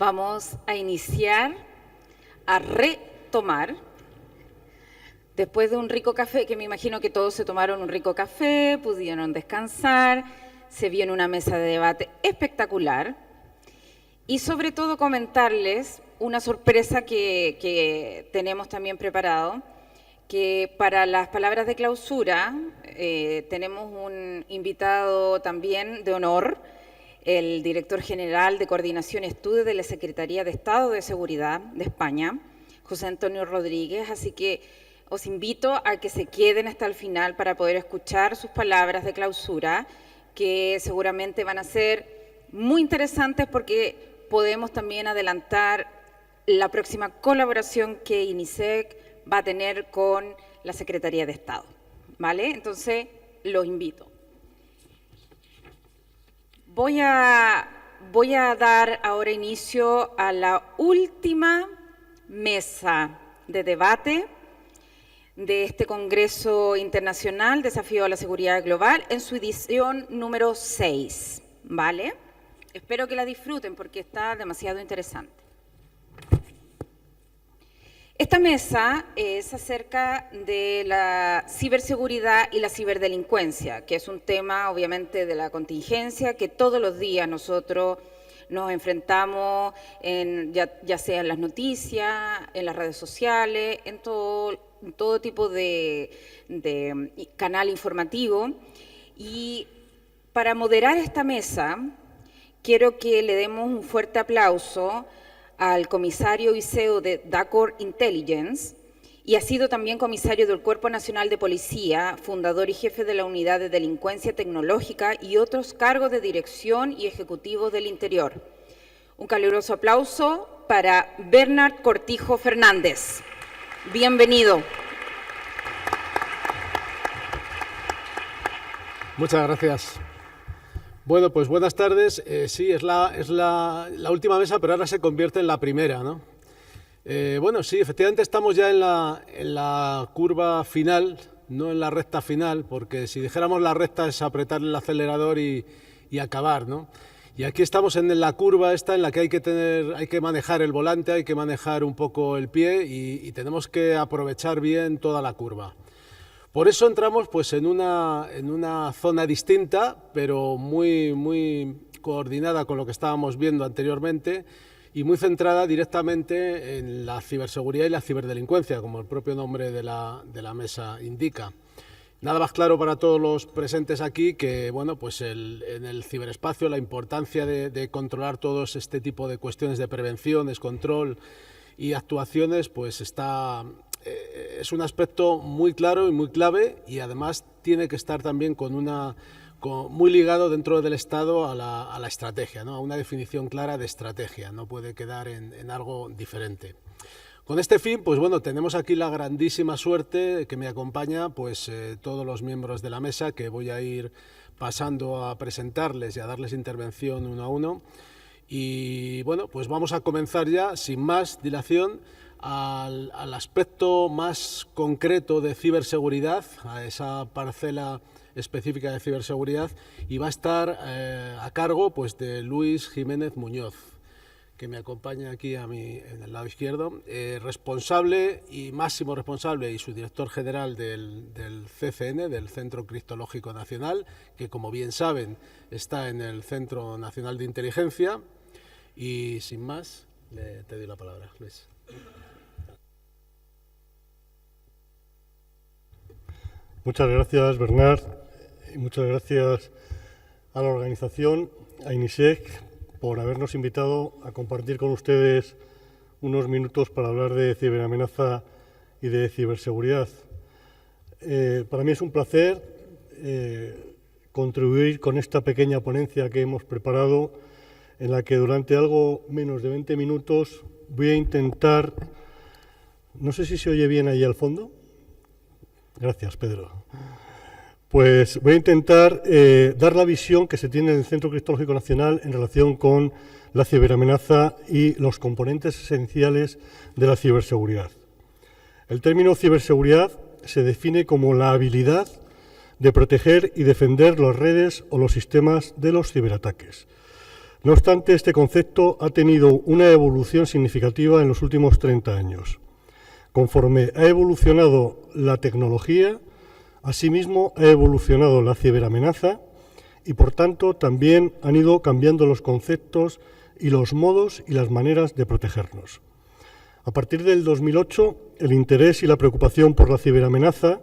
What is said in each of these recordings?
Vamos a iniciar a retomar, después de un rico café, que me imagino que todos se tomaron un rico café, pudieron descansar, se viene una mesa de debate espectacular y sobre todo comentarles una sorpresa que tenemos también preparado, que para las palabras de clausura tenemos un invitado también de honor, el director general de Coordinación y Estudios de la Secretaría de Estado de Seguridad de España, José Antonio Rodríguez, así que os invito a que se queden hasta el final para poder escuchar sus palabras de clausura, que seguramente van a ser muy interesantes porque podemos también adelantar la próxima colaboración que INISEC va a tener con la Secretaría de Estado, ¿vale? Entonces, los invito. Voy a dar ahora inicio a la última mesa de debate de este Congreso Internacional Desafío a la Seguridad Global en su edición número 6, ¿vale? Espero que la disfruten porque está demasiado interesante. Esta mesa es acerca de la ciberseguridad y la ciberdelincuencia, que es un tema obviamente de la contingencia que todos los días nosotros nos enfrentamos, ya sea en las noticias, en las redes sociales, en todo tipo de canal informativo. Y para moderar esta mesa, quiero que le demos un fuerte aplauso al comisario y CEO de Dacor Intelligence, y ha sido también comisario del Cuerpo Nacional de Policía, fundador y jefe de la Unidad de Delincuencia Tecnológica y otros cargos de dirección y ejecutivos del interior. Un caluroso aplauso para Bernard Cortijo Fernández. Bienvenido. Muchas gracias. Bueno, pues buenas tardes. Sí, es la última mesa, pero ahora se convierte en la primera, ¿no? Bueno, sí, efectivamente estamos ya en la curva final, no en la recta final, porque si dijéramos la recta es apretar el acelerador y acabar, ¿no? Y aquí estamos en la curva esta en la que hay que manejar el volante, hay que manejar un poco el pie y tenemos que aprovechar bien toda la curva. Por eso entramos pues en una zona distinta, pero muy coordinada con lo que estábamos viendo anteriormente y muy centrada directamente en la ciberseguridad y la ciberdelincuencia, como el propio nombre de la mesa indica. Nada más claro para todos los presentes aquí que bueno, pues en el ciberespacio la importancia de controlar todos este tipo de cuestiones de prevención, descontrol y actuaciones pues es un aspecto muy claro y muy clave y además tiene que estar también muy ligado dentro del Estado a la estrategia, ¿no? A una definición clara de estrategia, no puede quedar en algo diferente. Con este fin, pues bueno, tenemos aquí la grandísima suerte que me acompaña pues todos los miembros de la mesa que voy a ir pasando a presentarles y a darles intervención uno a uno. Y bueno, pues vamos a comenzar ya sin más dilación al aspecto más concreto de ciberseguridad, a esa parcela específica de ciberseguridad, y va a estar a cargo pues de Luis Jiménez Muñoz, que me acompaña aquí en el lado izquierdo, responsable y máximo responsable y subdirector general del CCN, del Centro Criptológico Nacional, que como bien saben está en el Centro Nacional de Inteligencia. Y sin más, te doy la palabra, Luis. Muchas gracias, Bernard, y muchas gracias a la organización, a INISEC, por habernos invitado a compartir con ustedes unos minutos para hablar de ciberamenaza y de ciberseguridad. Para mí es un placer contribuir con esta pequeña ponencia que hemos preparado, en la que durante algo menos de 20 minutos voy a intentar, no sé si se oye bien ahí al fondo. Gracias, Pedro. Pues voy a intentar dar la visión que se tiene en el Centro Criptológico Nacional en relación con la ciberamenaza y los componentes esenciales de la ciberseguridad. El término ciberseguridad se define como la habilidad de proteger y defender las redes o los sistemas de los ciberataques. No obstante, este concepto ha tenido una evolución significativa en los últimos 30 años. Conforme ha evolucionado la tecnología, asimismo ha evolucionado la ciberamenaza y, por tanto, también han ido cambiando los conceptos y los modos y las maneras de protegernos. A partir del 2008, el interés y la preocupación por la ciberamenaza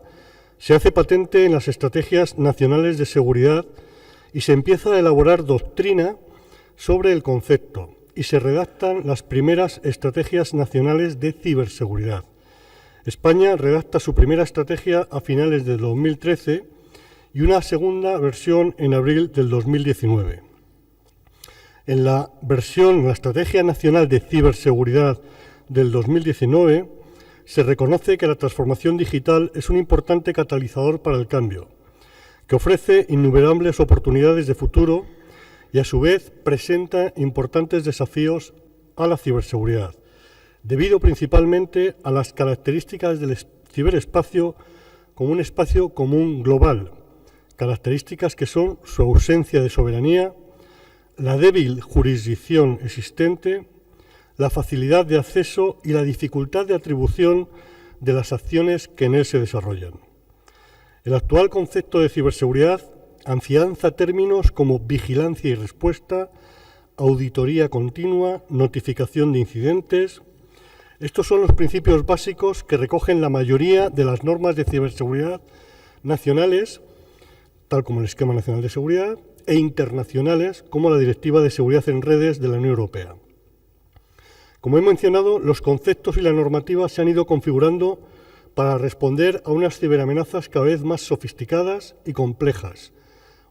se hace patente en las estrategias nacionales de seguridad y se empieza a elaborar doctrina sobre el concepto y se redactan las primeras estrategias nacionales de ciberseguridad. España redacta su primera estrategia a finales del 2013 y una segunda versión en abril del 2019. En la Estrategia Nacional de Ciberseguridad del 2019, se reconoce que la transformación digital es un importante catalizador para el cambio, que ofrece innumerables oportunidades de futuro y a su vez presenta importantes desafíos a la ciberseguridad, debido principalmente a las características del ciberespacio como un espacio común global, características que son su ausencia de soberanía, la débil jurisdicción existente, la facilidad de acceso y la dificultad de atribución de las acciones que en él se desarrollan. El actual concepto de ciberseguridad afianza términos como vigilancia y respuesta, auditoría continua, notificación de incidentes. Estos son los principios básicos que recogen la mayoría de las normas de ciberseguridad nacionales, tal como el Esquema Nacional de Seguridad, e internacionales, como la Directiva de Seguridad en Redes de la Unión Europea. Como he mencionado, los conceptos y la normativa se han ido configurando para responder a unas ciberamenazas cada vez más sofisticadas y complejas,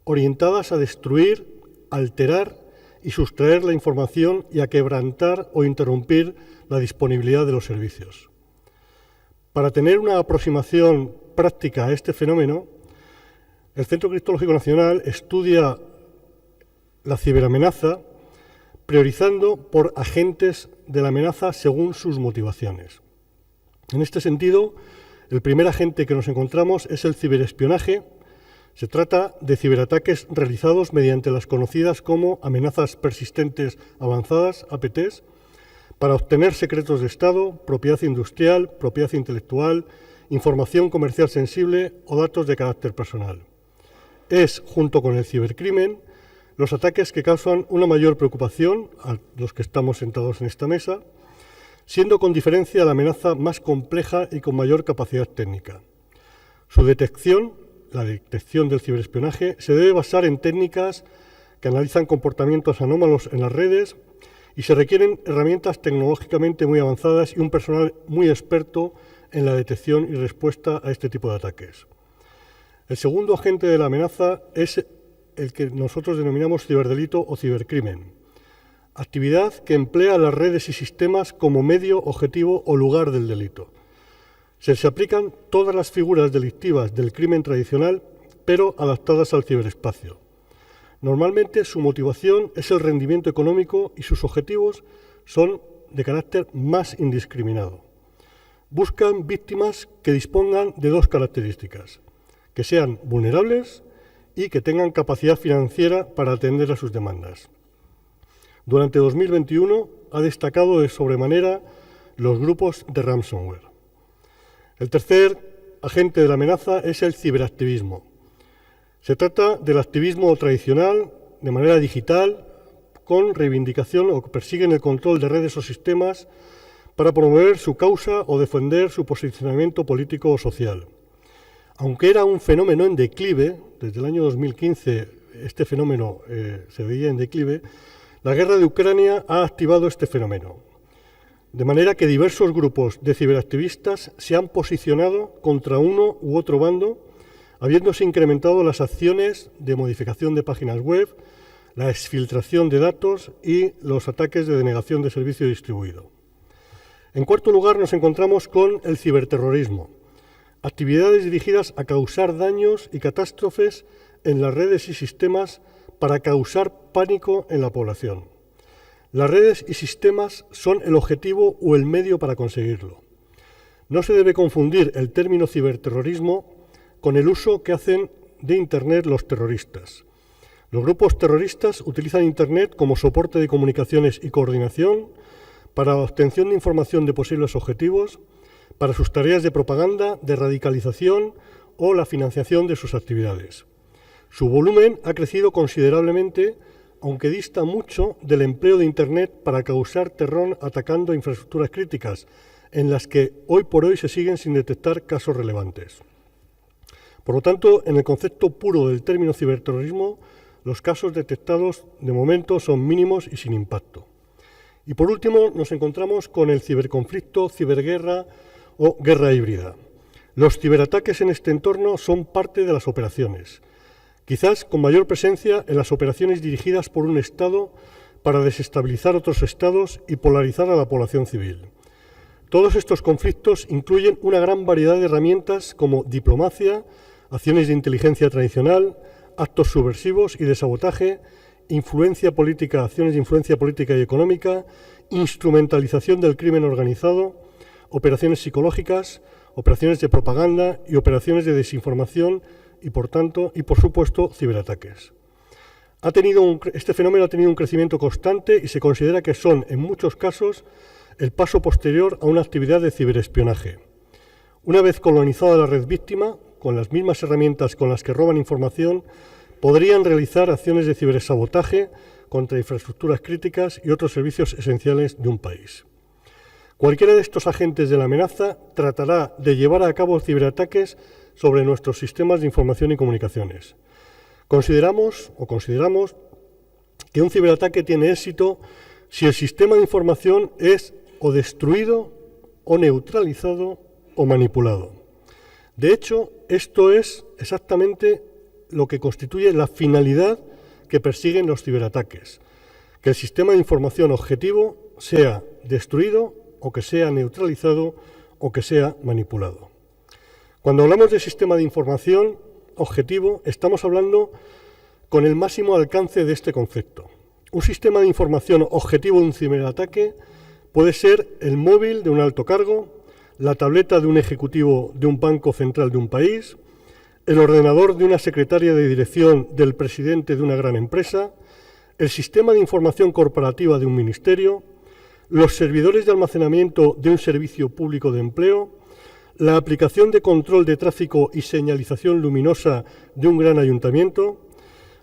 orientadas a destruir, alterar y sustraer la información y a quebrantar o interrumpir la disponibilidad de los servicios. Para tener una aproximación práctica a este fenómeno, el Centro Criptológico Nacional estudia la ciberamenaza priorizando por agentes de la amenaza según sus motivaciones. En este sentido, el primer agente que nos encontramos es el ciberespionaje. Se trata de ciberataques realizados mediante las conocidas como amenazas persistentes avanzadas, APTs, para obtener secretos de Estado, propiedad industrial, propiedad intelectual, información comercial sensible o datos de carácter personal. Es, junto con el cibercrimen, los ataques que causan una mayor preocupación a los que estamos sentados en esta mesa, siendo con diferencia la amenaza más compleja y con mayor capacidad técnica. Su detección, la detección del ciberespionaje, se debe basar en técnicas que analizan comportamientos anómalos en las redes y se requieren herramientas tecnológicamente muy avanzadas y un personal muy experto en la detección y respuesta a este tipo de ataques. El segundo agente de la amenaza es el que nosotros denominamos ciberdelito o cibercrimen, actividad que emplea las redes y sistemas como medio, objetivo o lugar del delito. Se aplican todas las figuras delictivas del crimen tradicional, pero adaptadas al ciberespacio. Normalmente su motivación es el rendimiento económico y sus objetivos son de carácter más indiscriminado. Buscan víctimas que dispongan de dos características: que sean vulnerables y que tengan capacidad financiera para atender a sus demandas. Durante 2021 ha destacado de sobremanera los grupos de ransomware. El tercer agente de la amenaza es el ciberactivismo. Se trata del activismo tradicional, de manera digital, con reivindicación o que persiguen el control de redes o sistemas para promover su causa o defender su posicionamiento político o social. Aunque era un fenómeno en declive, desde el año 2015 este fenómeno se veía en declive, la guerra de Ucrania ha activado este fenómeno. De manera que diversos grupos de ciberactivistas se han posicionado contra uno u otro bando, habiéndose incrementado las acciones de modificación de páginas web, la exfiltración de datos y los ataques de denegación de servicio distribuido. En cuarto lugar, nos encontramos con el ciberterrorismo, actividades dirigidas a causar daños y catástrofes en las redes y sistemas para causar pánico en la población. Las redes y sistemas son el objetivo o el medio para conseguirlo. No se debe confundir el término ciberterrorismo con el uso que hacen de Internet los terroristas. Los grupos terroristas utilizan Internet como soporte de comunicaciones y coordinación para la obtención de información de posibles objetivos, para sus tareas de propaganda, de radicalización o la financiación de sus actividades. Su volumen ha crecido considerablemente, aunque dista mucho del empleo de Internet para causar terror atacando infraestructuras críticas, en las que hoy por hoy se siguen sin detectar casos relevantes. Por lo tanto, en el concepto puro del término ciberterrorismo, los casos detectados de momento son mínimos y sin impacto. Y por último, nos encontramos con el ciberconflicto, ciberguerra o guerra híbrida. Los ciberataques en este entorno son parte de las operaciones, quizás con mayor presencia en las operaciones dirigidas por un Estado para desestabilizar otros Estados y polarizar a la población civil. Todos estos conflictos incluyen una gran variedad de herramientas como diplomacia, acciones de inteligencia tradicional, actos subversivos y de sabotaje, influencia política, acciones de influencia política y económica, instrumentalización del crimen organizado, operaciones psicológicas, operaciones de propaganda y operaciones de desinformación y, por supuesto, ciberataques. Este fenómeno ha tenido un crecimiento constante y se considera que son, en muchos casos, el paso posterior a una actividad de ciberespionaje. Una vez colonizada la red víctima, con las mismas herramientas con las que roban información, podrían realizar acciones de cibersabotaje contra infraestructuras críticas y otros servicios esenciales de un país. Cualquiera de estos agentes de la amenaza tratará de llevar a cabo ciberataques sobre nuestros sistemas de información y comunicaciones. Consideramos que un ciberataque tiene éxito si el sistema de información es o destruido, o neutralizado, o manipulado. De hecho, esto es exactamente lo que constituye la finalidad que persiguen los ciberataques, que el sistema de información objetivo sea destruido, o que sea neutralizado, o que sea manipulado. Cuando hablamos de sistema de información objetivo, estamos hablando con el máximo alcance de este concepto. Un sistema de información objetivo de un ciberataque puede ser el móvil de un alto cargo, la tableta de un ejecutivo de un banco central de un país, el ordenador de una secretaria de dirección del presidente de una gran empresa, el sistema de información corporativa de un ministerio, los servidores de almacenamiento de un servicio público de empleo, la aplicación de control de tráfico y señalización luminosa de un gran ayuntamiento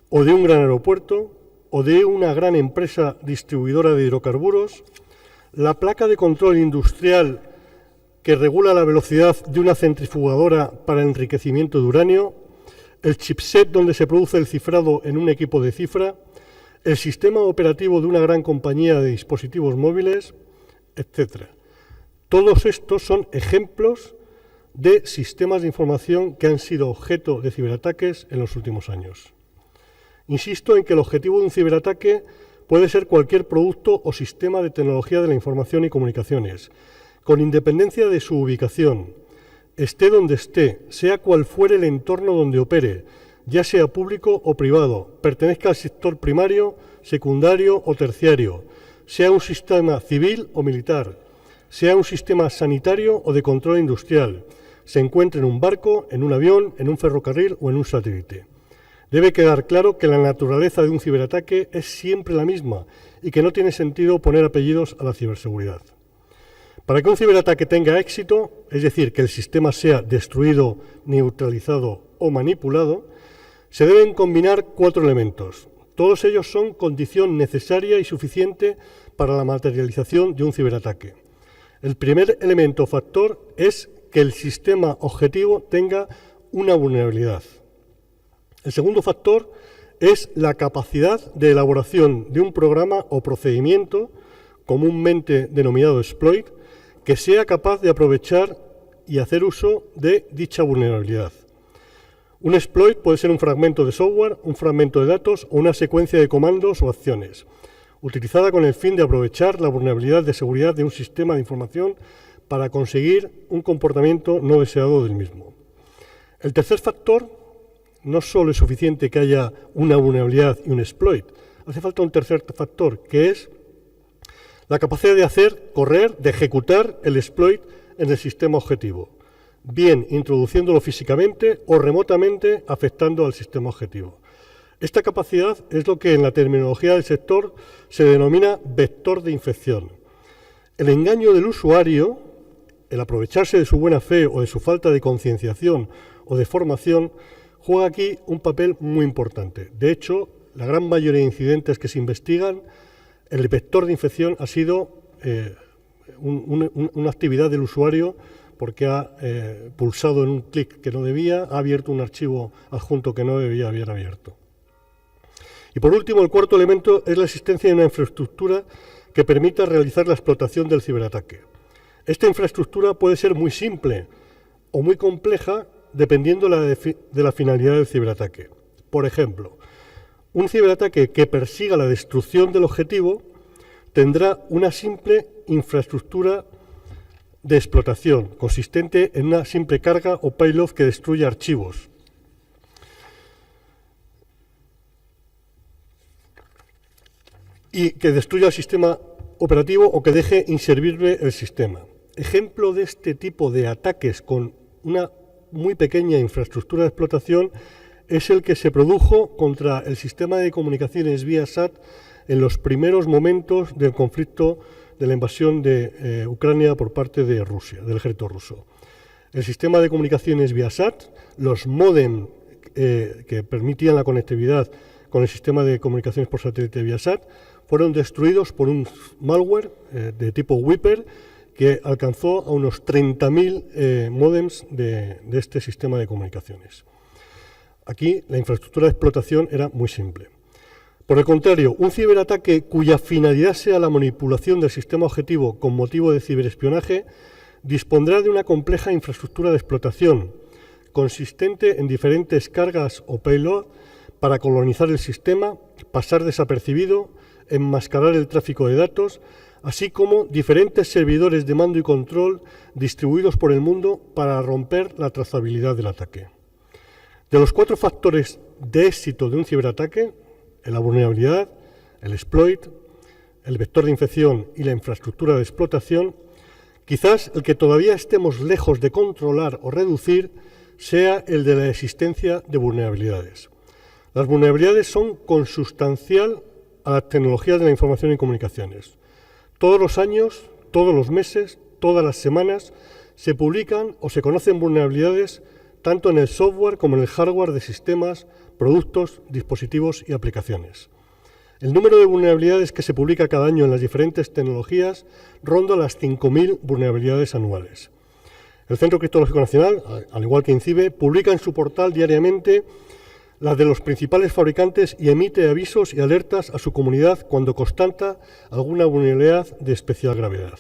o de un gran aeropuerto o de una gran empresa distribuidora de hidrocarburos, la placa de control industrial que regula la velocidad de una centrifugadora para enriquecimiento de uranio, el chipset donde se produce el cifrado en un equipo de cifra, el sistema operativo de una gran compañía de dispositivos móviles, etc. Todos estos son ejemplos de sistemas de información que han sido objeto de ciberataques en los últimos años. Insisto en que el objetivo de un ciberataque puede ser cualquier producto o sistema de tecnología de la información y comunicaciones, con independencia de su ubicación, esté donde esté, sea cual fuere el entorno donde opere, ya sea público o privado, pertenezca al sector primario, secundario o terciario, sea un sistema civil o militar, sea un sistema sanitario o de control industrial, se encuentre en un barco, en un avión, en un ferrocarril o en un satélite. Debe quedar claro que la naturaleza de un ciberataque es siempre la misma y que no tiene sentido poner apellidos a la ciberseguridad. Para que un ciberataque tenga éxito, es decir, que el sistema sea destruido, neutralizado o manipulado, se deben combinar 4 elementos. Todos ellos son condición necesaria y suficiente para la materialización de un ciberataque. El primer elemento o factor es que el sistema objetivo tenga una vulnerabilidad. El segundo factor es la capacidad de elaboración de un programa o procedimiento, comúnmente denominado exploit, que sea capaz de aprovechar y hacer uso de dicha vulnerabilidad. Un exploit puede ser un fragmento de software, un fragmento de datos o una secuencia de comandos o acciones, utilizada con el fin de aprovechar la vulnerabilidad de seguridad de un sistema de información para conseguir un comportamiento no deseado del mismo. El tercer factor, no solo es suficiente que haya una vulnerabilidad y un exploit, hace falta un tercer factor, que es la capacidad de ejecutar el exploit en el sistema objetivo, bien introduciéndolo físicamente o remotamente afectando al sistema objetivo. Esta capacidad es lo que en la terminología del sector se denomina vector de infección. El engaño del usuario, el aprovecharse de su buena fe o de su falta de concienciación o de formación, juega aquí un papel muy importante. De hecho, la gran mayoría de incidentes que se investigan, el vector de infección ha sido una actividad del usuario porque ha pulsado en un clic que no debía, ha abierto un archivo adjunto que no debía haber abierto. Y por último, el cuarto elemento es la existencia de una infraestructura que permita realizar la explotación del ciberataque. Esta infraestructura puede ser muy simple o muy compleja dependiendo de la finalidad del ciberataque. Por ejemplo, un ciberataque que persiga la destrucción del objetivo tendrá una simple infraestructura de explotación, consistente en una simple carga o payload que destruye archivos. Y que destruya el sistema operativo o que deje inservible el sistema. Ejemplo de este tipo de ataques con una muy pequeña infraestructura de explotación es el que se produjo contra el sistema de comunicaciones Viasat en los primeros momentos del conflicto de la invasión de Ucrania por parte de Rusia, del ejército ruso. El sistema de comunicaciones Viasat, los módem que permitían la conectividad con el sistema de comunicaciones por satélite Viasat, fueron destruidos por un malware de tipo Wiper que alcanzó a unos 30.000 módems de este sistema de comunicaciones. Aquí la infraestructura de explotación era muy simple. Por el contrario, un ciberataque cuya finalidad sea la manipulación del sistema objetivo con motivo de ciberespionaje dispondrá de una compleja infraestructura de explotación consistente en diferentes cargas o payload para colonizar el sistema, pasar desapercibido, enmascarar el tráfico de datos, así como diferentes servidores de mando y control distribuidos por el mundo para romper la trazabilidad del ataque. De los 4 factores de éxito de un ciberataque, la vulnerabilidad, el exploit, el vector de infección y la infraestructura de explotación, quizás el que todavía estemos lejos de controlar o reducir sea el de la existencia de vulnerabilidades. Las vulnerabilidades son consustancial a las tecnologías de la información y comunicaciones. Todos los años, todos los meses, todas las semanas se publican o se conocen vulnerabilidades tanto en el software como en el hardware de sistemas, productos, dispositivos y aplicaciones. El número de vulnerabilidades que se publica cada año en las diferentes tecnologías ronda las 5.000 vulnerabilidades anuales. El Centro Criptológico Nacional, al igual que INCIBE, publica en su portal diariamente las de los principales fabricantes y emite avisos y alertas a su comunidad cuando constata alguna vulnerabilidad de especial gravedad.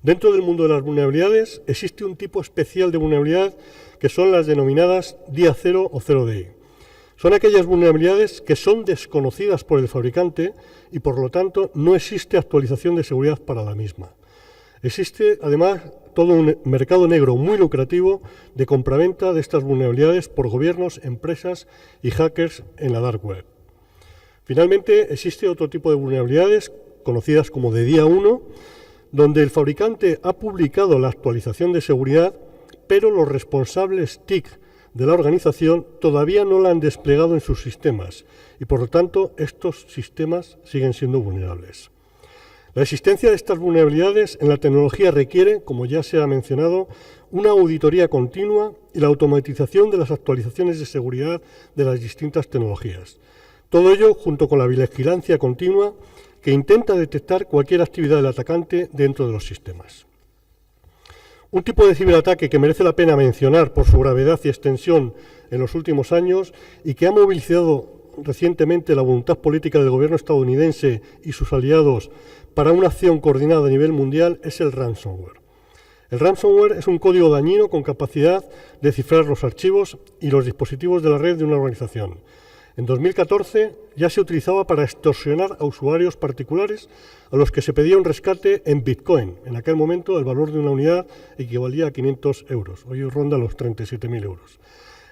Dentro del mundo de las vulnerabilidades existe un tipo especial de vulnerabilidad que son las denominadas día cero o 0DI. Son aquellas vulnerabilidades que son desconocidas por el fabricante y por lo tanto no existe actualización de seguridad para la misma. Existe además todo un mercado negro muy lucrativo de compraventa de estas vulnerabilidades por gobiernos, empresas y hackers en la dark web. Finalmente existe otro tipo de vulnerabilidades conocidas como de día 1, donde el fabricante ha publicado la actualización de seguridad, pero los responsables TIC de la organización todavía no la han desplegado en sus sistemas y, por lo tanto, estos sistemas siguen siendo vulnerables. La existencia de estas vulnerabilidades en la tecnología requiere, como ya se ha mencionado, una auditoría continua y la automatización de las actualizaciones de seguridad de las distintas tecnologías. Todo ello junto con la vigilancia continua que intenta detectar cualquier actividad del atacante dentro de los sistemas. Un tipo de ciberataque que merece la pena mencionar por su gravedad y extensión en los últimos años y que ha movilizado recientemente la voluntad política del gobierno estadounidense y sus aliados para una acción coordinada a nivel mundial es el ransomware. El ransomware es un código dañino con capacidad de cifrar los archivos y los dispositivos de la red de una organización. En 2014 ya se utilizaba para extorsionar a usuarios particulares a los que se pedía un rescate en Bitcoin. En aquel momento el valor de una unidad equivalía a 500 euros. Hoy ronda los 37.000 euros.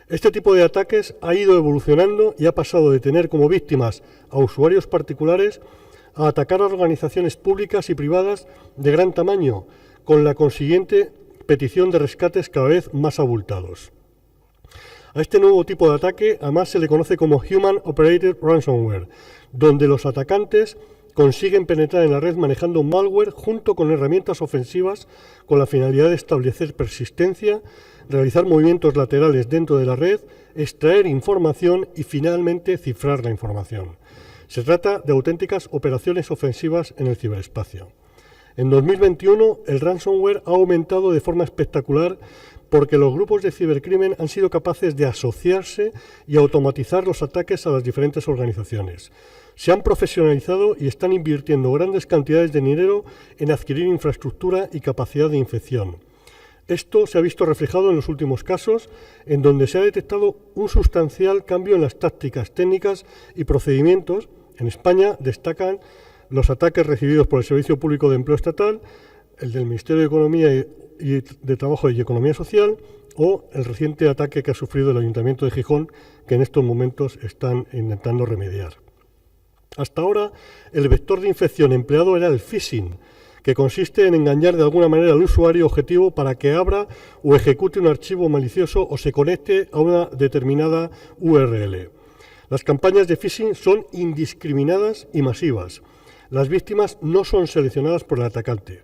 Este tipo de ataques ha ido evolucionando y ha pasado de tener como víctimas a usuarios particulares a atacar a organizaciones públicas y privadas de gran tamaño, con la consiguiente petición de rescates cada vez más abultados. A este nuevo tipo de ataque además se le conoce como Human Operated Ransomware, donde los atacantes consiguen penetrar en la red manejando malware junto con herramientas ofensivas con la finalidad de establecer persistencia, realizar movimientos laterales dentro de la red, extraer información y finalmente cifrar la información. Se trata de auténticas operaciones ofensivas en el ciberespacio. En 2021 el ransomware ha aumentado de forma espectacular porque los grupos de cibercrimen han sido capaces de asociarse y automatizar los ataques a las diferentes organizaciones. Se han profesionalizado y están invirtiendo grandes cantidades de dinero en adquirir infraestructura y capacidad de infección. Esto se ha visto reflejado en los últimos casos, en donde se ha detectado un sustancial cambio en las tácticas, técnicas y procedimientos. En España destacan los ataques recibidos por el Servicio Público de Empleo Estatal, el del Ministerio de Economía y de Trabajo y Economía Social, o el reciente ataque que ha sufrido el Ayuntamiento de Gijón, que en estos momentos están intentando remediar. Hasta ahora, el vector de infección empleado era el phishing, que consiste en engañar de alguna manera al usuario objetivo para que abra o ejecute un archivo malicioso o se conecte a una determinada URL. Las campañas de phishing son indiscriminadas y masivas. Las víctimas no son seleccionadas por el atacante.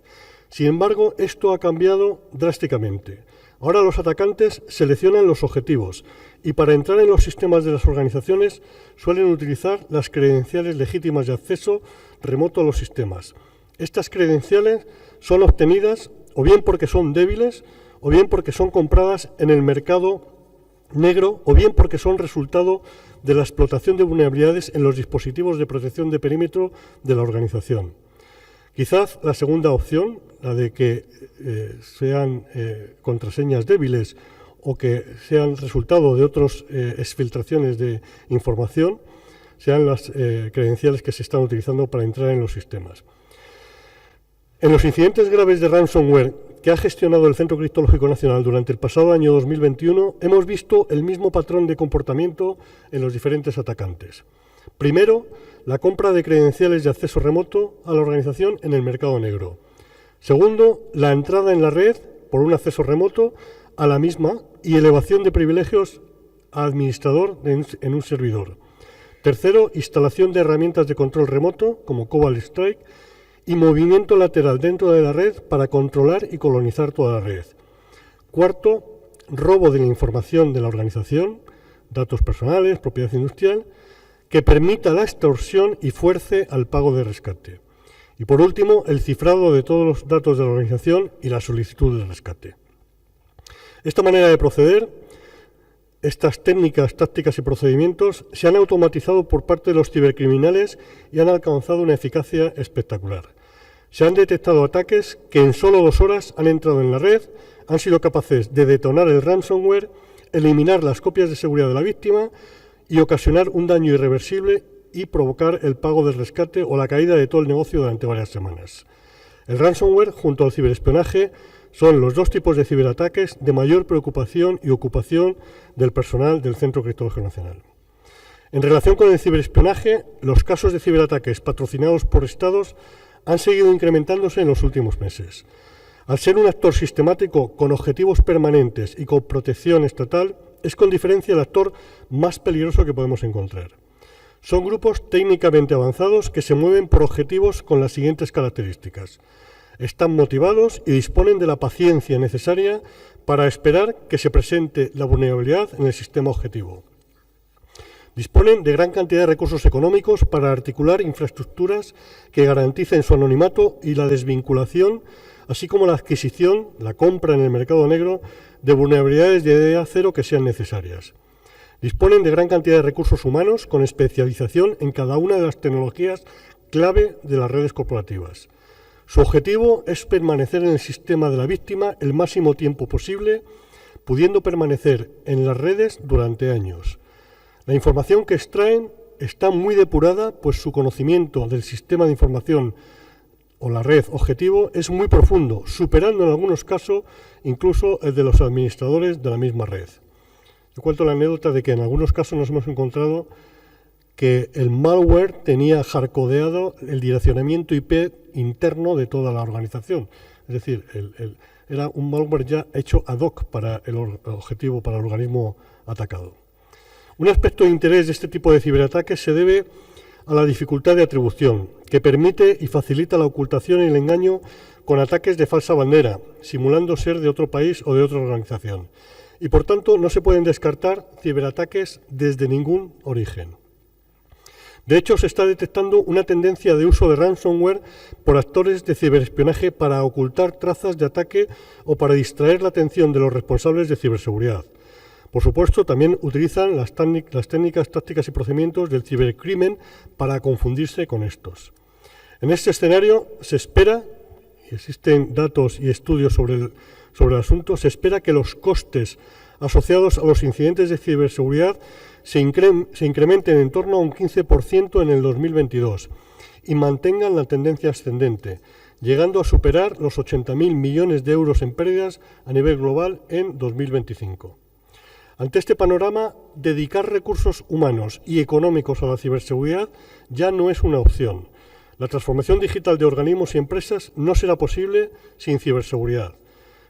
Sin embargo, esto ha cambiado drásticamente. Ahora los atacantes seleccionan los objetivos y para entrar en los sistemas de las organizaciones suelen utilizar las credenciales legítimas de acceso remoto a los sistemas. Estas credenciales son obtenidas o bien porque son débiles, o bien porque son compradas en el mercado negro, o bien porque son resultado de la explotación de vulnerabilidades en los dispositivos de protección de perímetro de la organización. Quizás la segunda opción, la de que sean contraseñas débiles o que sean resultado de otras exfiltraciones de información, sean las credenciales que se están utilizando para entrar en los sistemas. En los incidentes graves de ransomware que ha gestionado el Centro Criptológico Nacional durante el pasado año 2021, hemos visto el mismo patrón de comportamiento en los diferentes atacantes. Primero, la compra de credenciales de acceso remoto a la organización en el mercado negro. Segundo, la entrada en la red por un acceso remoto a la misma y elevación de privilegios a administrador en un servidor. Tercero, instalación de herramientas de control remoto como Cobalt Strike y movimiento lateral dentro de la red para controlar y colonizar toda la red. Cuarto, robo de la información de la organización, datos personales, propiedad industrial, que permita la extorsión y fuerce al pago de rescate. Y por último, el cifrado de todos los datos de la organización y la solicitud de rescate. Esta manera de proceder, estas técnicas, tácticas y procedimientos se han automatizado por parte de los cibercriminales y han alcanzado una eficacia espectacular. Se han detectado ataques que en solo 2 horas han entrado en la red, han sido capaces de detonar el ransomware, eliminar las copias de seguridad de la víctima y ocasionar un daño irreversible y provocar el pago del rescate o la caída de todo el negocio durante varias semanas. El ransomware, junto al ciberespionaje, son los 2 tipos de ciberataques de mayor preocupación y ocupación del personal del Centro Criptológico Nacional. En relación con el ciberespionaje, los casos de ciberataques patrocinados por estados han seguido incrementándose en los últimos meses. Al ser un actor sistemático con objetivos permanentes y con protección estatal, es con diferencia el actor más peligroso que podemos encontrar. Son grupos técnicamente avanzados que se mueven por objetivos con las siguientes características. Están motivados y disponen de la paciencia necesaria para esperar que se presente la vulnerabilidad en el sistema objetivo. Disponen de gran cantidad de recursos económicos para articular infraestructuras que garanticen su anonimato y la desvinculación, así como la adquisición, la compra en el mercado negro de vulnerabilidades de edad cero que sean necesarias. Disponen de gran cantidad de recursos humanos con especialización en cada una de las tecnologías clave de las redes corporativas. Su objetivo es permanecer en el sistema de la víctima el máximo tiempo posible, pudiendo permanecer en las redes durante años. La información que extraen está muy depurada, pues su conocimiento del sistema de información o la red objetivo es muy profundo, superando en algunos casos incluso el de los administradores de la misma red. Yo cuento la anécdota de que en algunos casos nos hemos encontrado que el malware tenía hardcodeado el direccionamiento IP interno de toda la organización. Es decir, era un malware ya hecho ad hoc para el objetivo, para el organismo atacado. Un aspecto de interés de este tipo de ciberataques se debe a la dificultad de atribución, que permite y facilita la ocultación y el engaño con ataques de falsa bandera, simulando ser de otro país o de otra organización. Y por tanto no se pueden descartar ciberataques desde ningún origen. De hecho, se está detectando una tendencia de uso de ransomware por actores de ciberespionaje para ocultar trazas de ataque o para distraer la atención de los responsables de ciberseguridad. Por supuesto, también utilizan las técnicas, tácticas y procedimientos del cibercrimen para confundirse con estos. En este escenario se espera, y existen datos y estudios sobre el asunto, se espera que los costes asociados a los incidentes de ciberseguridad se incrementen en torno a un 15% en el 2022 y mantengan la tendencia ascendente, llegando a superar los 80.000 millones de euros en pérdidas a nivel global en 2025. Ante este panorama, dedicar recursos humanos y económicos a la ciberseguridad ya no es una opción. La transformación digital de organismos y empresas no será posible sin ciberseguridad.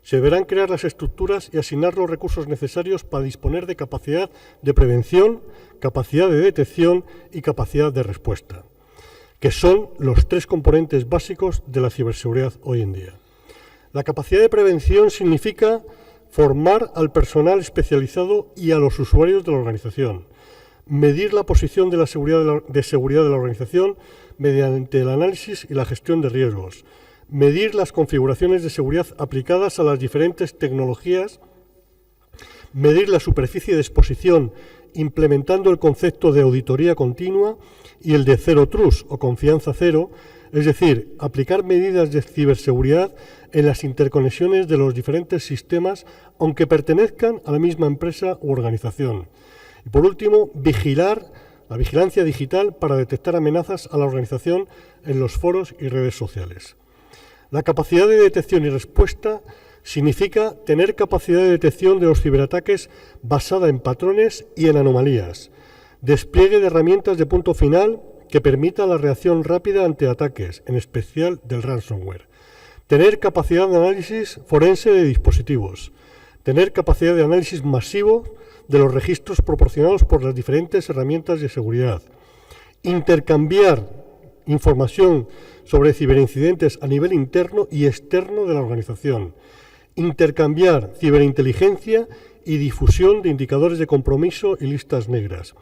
Se deberán crear las estructuras y asignar los recursos necesarios para disponer de capacidad de prevención, capacidad de detección y capacidad de respuesta, que son los tres componentes básicos de la ciberseguridad hoy en día. La capacidad de prevención significa formar al personal especializado y a los usuarios de la organización, medir la posición de seguridad de la organización mediante el análisis y la gestión de riesgos, medir las configuraciones de seguridad aplicadas a las diferentes tecnologías, medir la superficie de exposición implementando el concepto de auditoría continua y el de Zero Trust o confianza cero, es decir, aplicar medidas de ciberseguridad en las interconexiones de los diferentes sistemas, aunque pertenezcan a la misma empresa u organización. Y por último, la vigilancia digital para detectar amenazas a la organización en los foros y redes sociales. La capacidad de detección y respuesta significa tener capacidad de detección de los ciberataques basada en patrones y en anomalías, despliegue de herramientas de punto final que permita la reacción rápida ante ataques, en especial del ransomware, tener capacidad de análisis forense de dispositivos, tener capacidad de análisis masivo de los registros proporcionados por las diferentes herramientas de seguridad, intercambiar información sobre ciberincidentes a nivel interno y externo de la organización, intercambiar ciberinteligencia y difusión de indicadores de compromiso y listas negras,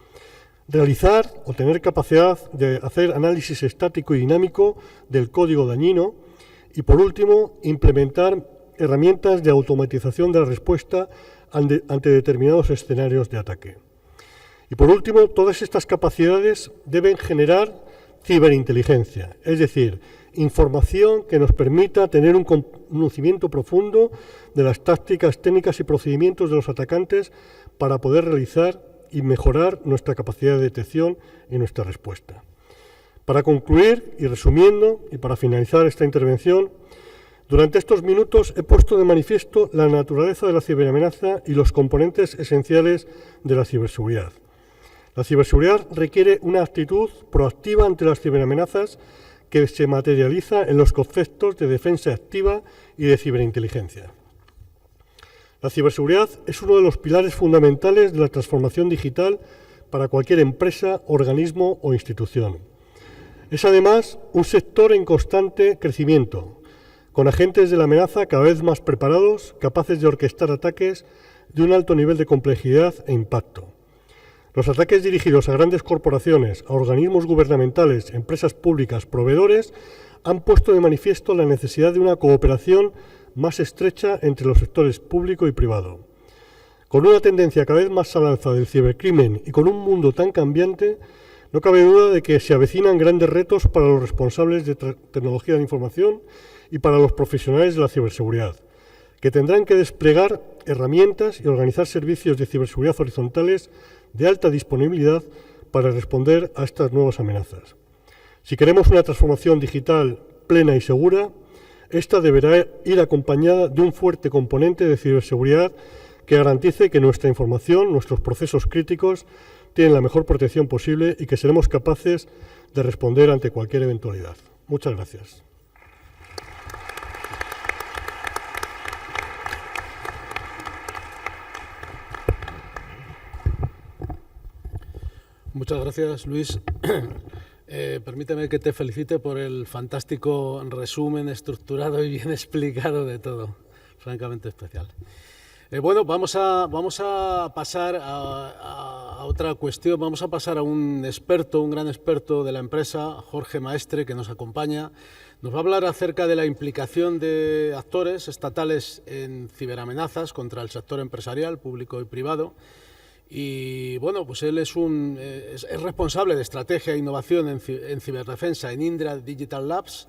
realizar o tener capacidad de hacer análisis estático y dinámico del código dañino y, por último, implementar herramientas de automatización de la respuesta ante determinados escenarios de ataque. Y, por último, todas estas capacidades deben generar ciberinteligencia, es decir, información que nos permita tener un conocimiento profundo de las tácticas, técnicas y procedimientos de los atacantes para poder realizar y mejorar nuestra capacidad de detección y nuestra respuesta. Para concluir y resumiendo, y para finalizar esta intervención, durante estos minutos he puesto de manifiesto la naturaleza de la ciberamenaza y los componentes esenciales de la ciberseguridad. La ciberseguridad requiere una actitud proactiva ante las ciberamenazas que se materializa en los conceptos de defensa activa y de ciberinteligencia. La ciberseguridad es uno de los pilares fundamentales de la transformación digital para cualquier empresa, organismo o institución. Es además un sector en constante crecimiento, con agentes de la amenaza cada vez más preparados, capaces de orquestar ataques de un alto nivel de complejidad e impacto. Los ataques dirigidos a grandes corporaciones, a organismos gubernamentales, empresas públicas, proveedores, han puesto de manifiesto la necesidad de una cooperación más estrecha entre los sectores público y privado. Con una tendencia cada vez más al alza del cibercrimen y con un mundo tan cambiante, no cabe duda de que se avecinan grandes retos para los responsables de tecnología de información y para los profesionales de la ciberseguridad, que tendrán que desplegar herramientas y organizar servicios de ciberseguridad horizontales de alta disponibilidad para responder a estas nuevas amenazas. Si queremos una transformación digital plena y segura, esta deberá ir acompañada de un fuerte componente de ciberseguridad que garantice que nuestra información, nuestros procesos críticos, tienen la mejor protección posible y que seremos capaces de responder ante cualquier eventualidad. Muchas gracias. Muchas gracias, Luis. Permíteme que te felicite por el fantástico resumen estructurado y bien explicado de todo. Francamente especial. Bueno, vamos a pasar a otra cuestión. Vamos a pasar a un experto, un gran experto de la empresa, Jorge Maestre, que nos acompaña. Nos va a hablar acerca de la implicación de actores estatales en ciberamenazas contra el sector empresarial, público y privado. Y bueno, pues él es responsable de estrategia e innovación en ciberdefensa en Indra Digital Labs.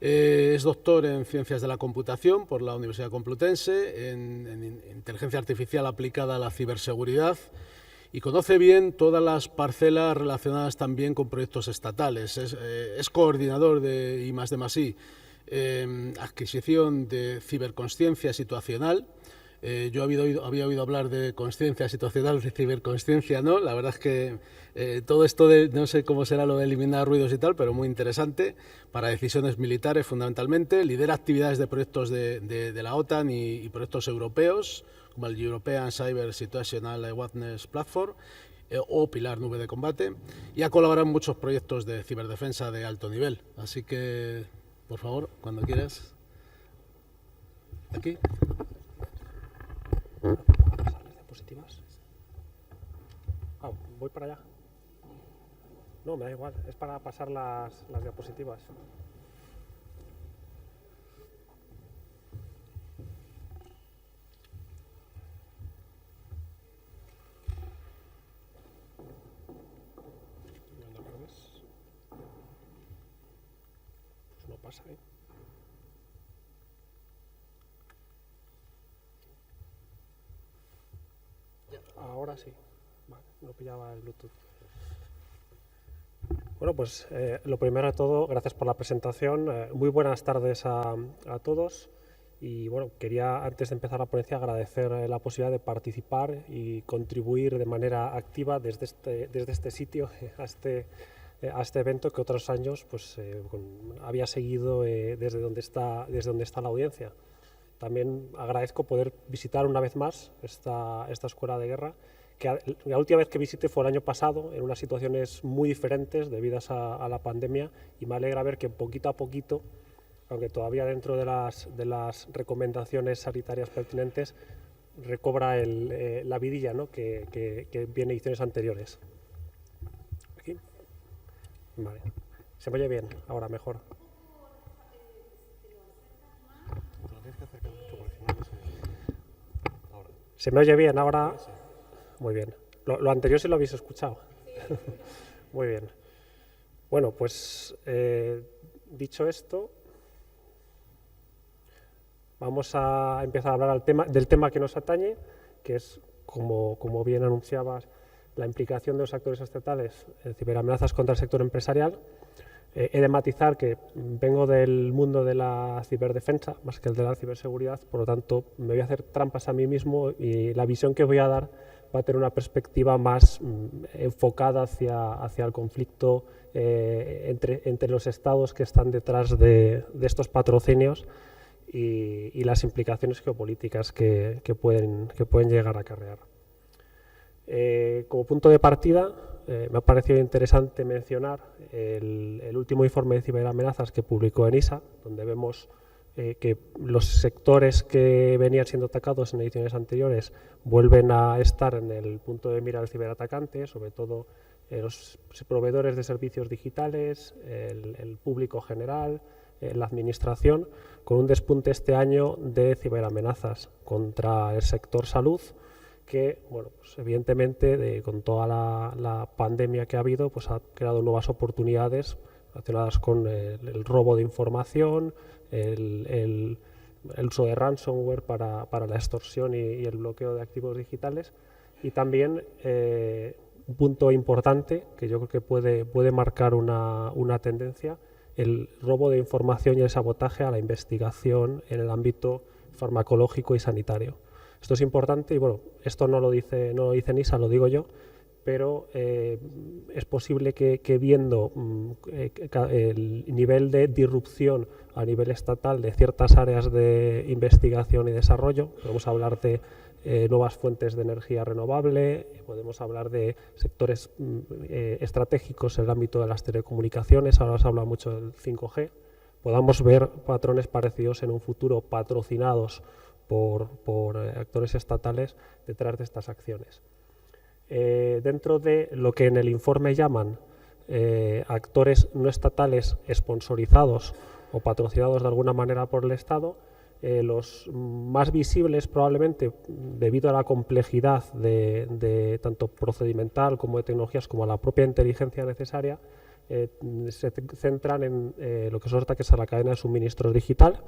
Es doctor en Ciencias de la Computación por la Universidad Complutense, en Inteligencia Artificial aplicada a la ciberseguridad, y conoce bien todas las parcelas relacionadas también con proyectos estatales. Es coordinador de I+D+I, adquisición de ciberconsciencia situacional. Yo había oído hablar de consciencia situacional, de ciberconsciencia, ¿no? La verdad es que todo esto no sé cómo será lo de eliminar ruidos y tal, pero muy interesante para decisiones militares fundamentalmente. Lidera actividades de proyectos de la OTAN y proyectos europeos, como el European Cyber Situational Awareness Platform o Pilar Nube de Combate, y ha colaborado en muchos proyectos de ciberdefensa de alto nivel. Así que, por favor, cuando quieras. Aquí. ¿Las diapositivas? Ah, voy para allá. No, me da igual, es para pasar las diapositivas. Pues no pasa, ¿eh? Ahora sí. Vale, no pillaba el Bluetooth. Bueno, pues lo primero de todo, gracias por la presentación. Muy buenas tardes a todos. Y bueno, quería antes de empezar la ponencia agradecer la posibilidad de participar y contribuir de manera activa desde este sitio a este evento que otros años pues, había seguido desde donde está la audiencia. También agradezco poder visitar una vez más esta escuela de guerra, que la última vez que visité fue el año pasado, en unas situaciones muy diferentes debidas a la pandemia, y me alegra ver que poquito a poquito, aunque todavía dentro de las recomendaciones sanitarias pertinentes, recobra la vidilla, ¿no? que viene ediciones anteriores. ¿Aquí? Vale. ¿Se me oye bien? Ahora mejor. ¿Se me oye bien ahora? Muy bien. Lo anterior sí lo habéis escuchado. Sí. Muy bien. Bueno, pues dicho esto, vamos a empezar a hablar del tema que nos atañe, que es, como bien anunciabas, la implicación de los actores estatales en ciberamenazas contra el sector empresarial. He de matizar que vengo del mundo de la ciberdefensa, más que el de la ciberseguridad, por lo tanto me voy a hacer trampas a mí mismo y la visión que voy a dar va a tener una perspectiva más enfocada hacia el conflicto entre los estados que están detrás de estos patrocinios y las implicaciones geopolíticas que pueden llegar a acarrear. Como punto de partida, me ha parecido interesante mencionar el último informe de ciberamenazas que publicó ENISA, donde vemos que los sectores que venían siendo atacados en ediciones anteriores vuelven a estar en el punto de mira del ciberatacante, sobre todo los proveedores de servicios digitales, el público general, la administración, con un despunte este año de ciberamenazas contra el sector salud, que, bueno, pues evidentemente, con toda la pandemia que ha habido, pues ha creado nuevas oportunidades relacionadas con el robo de información, el uso de ransomware para la extorsión y el bloqueo de activos digitales, y también un punto importante que yo creo que puede marcar una tendencia, el robo de información y el sabotaje a la investigación en el ámbito farmacológico y sanitario. Esto es importante y, bueno, esto no lo dice NISA, lo digo yo, pero es posible que viendo el nivel de disrupción a nivel estatal de ciertas áreas de investigación y desarrollo, vamos a hablar de nuevas fuentes de energía renovable, podemos hablar de sectores estratégicos en el ámbito de las telecomunicaciones, ahora se habla mucho del 5G, podamos ver patrones parecidos en un futuro patrocinados por actores estatales detrás de estas acciones. Dentro de lo que en el informe llaman actores no estatales sponsorizados o patrocinados de alguna manera por el Estado, los más visibles probablemente, debido a la complejidad de tanto procedimental como de tecnologías como a la propia inteligencia necesaria, se centran en lo que son ataques a la cadena de suministros digital.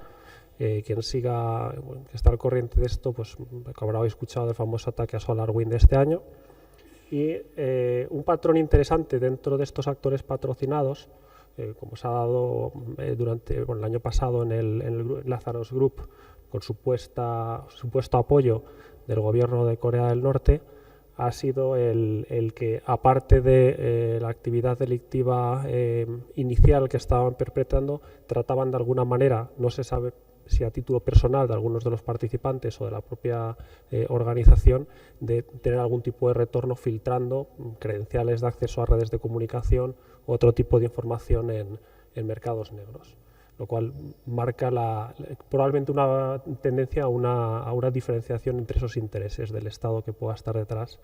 Quien siga, que está al corriente de esto, pues habrá escuchado el famoso ataque a SolarWinds de este año. Y un patrón interesante dentro de estos actores patrocinados, como se ha dado durante el año pasado en el Lazarus Group, con supuesto apoyo del gobierno de Corea del Norte, ha sido el que, aparte de la actividad delictiva inicial que estaban perpetrando, trataban de alguna manera, no se sabe si a título personal de algunos de los participantes o de la propia organización, de tener algún tipo de retorno filtrando credenciales de acceso a redes de comunicación u otro tipo de información en mercados negros, lo cual marca probablemente una tendencia a una diferenciación entre esos intereses del Estado que pueda estar detrás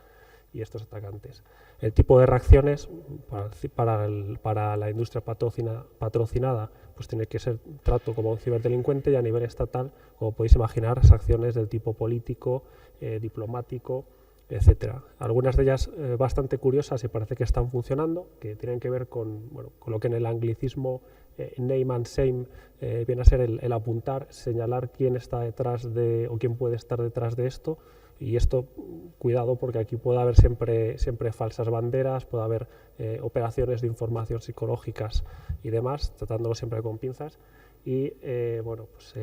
y estos atacantes. El tipo de reacciones para la industria patrocinada pues tiene que ser trato como un ciberdelincuente, y a nivel estatal, como podéis imaginar, acciones del tipo político, diplomático, etcétera. Algunas de ellas bastante curiosas y parece que están funcionando, que tienen que ver con lo que en el anglicismo name and shame viene a ser el apuntar, señalar quién está detrás o quién puede estar detrás de esto. Y esto, cuidado, porque aquí puede haber siempre falsas banderas, puede haber operaciones de información psicológicas y demás, tratándolo siempre con pinzas. Y pues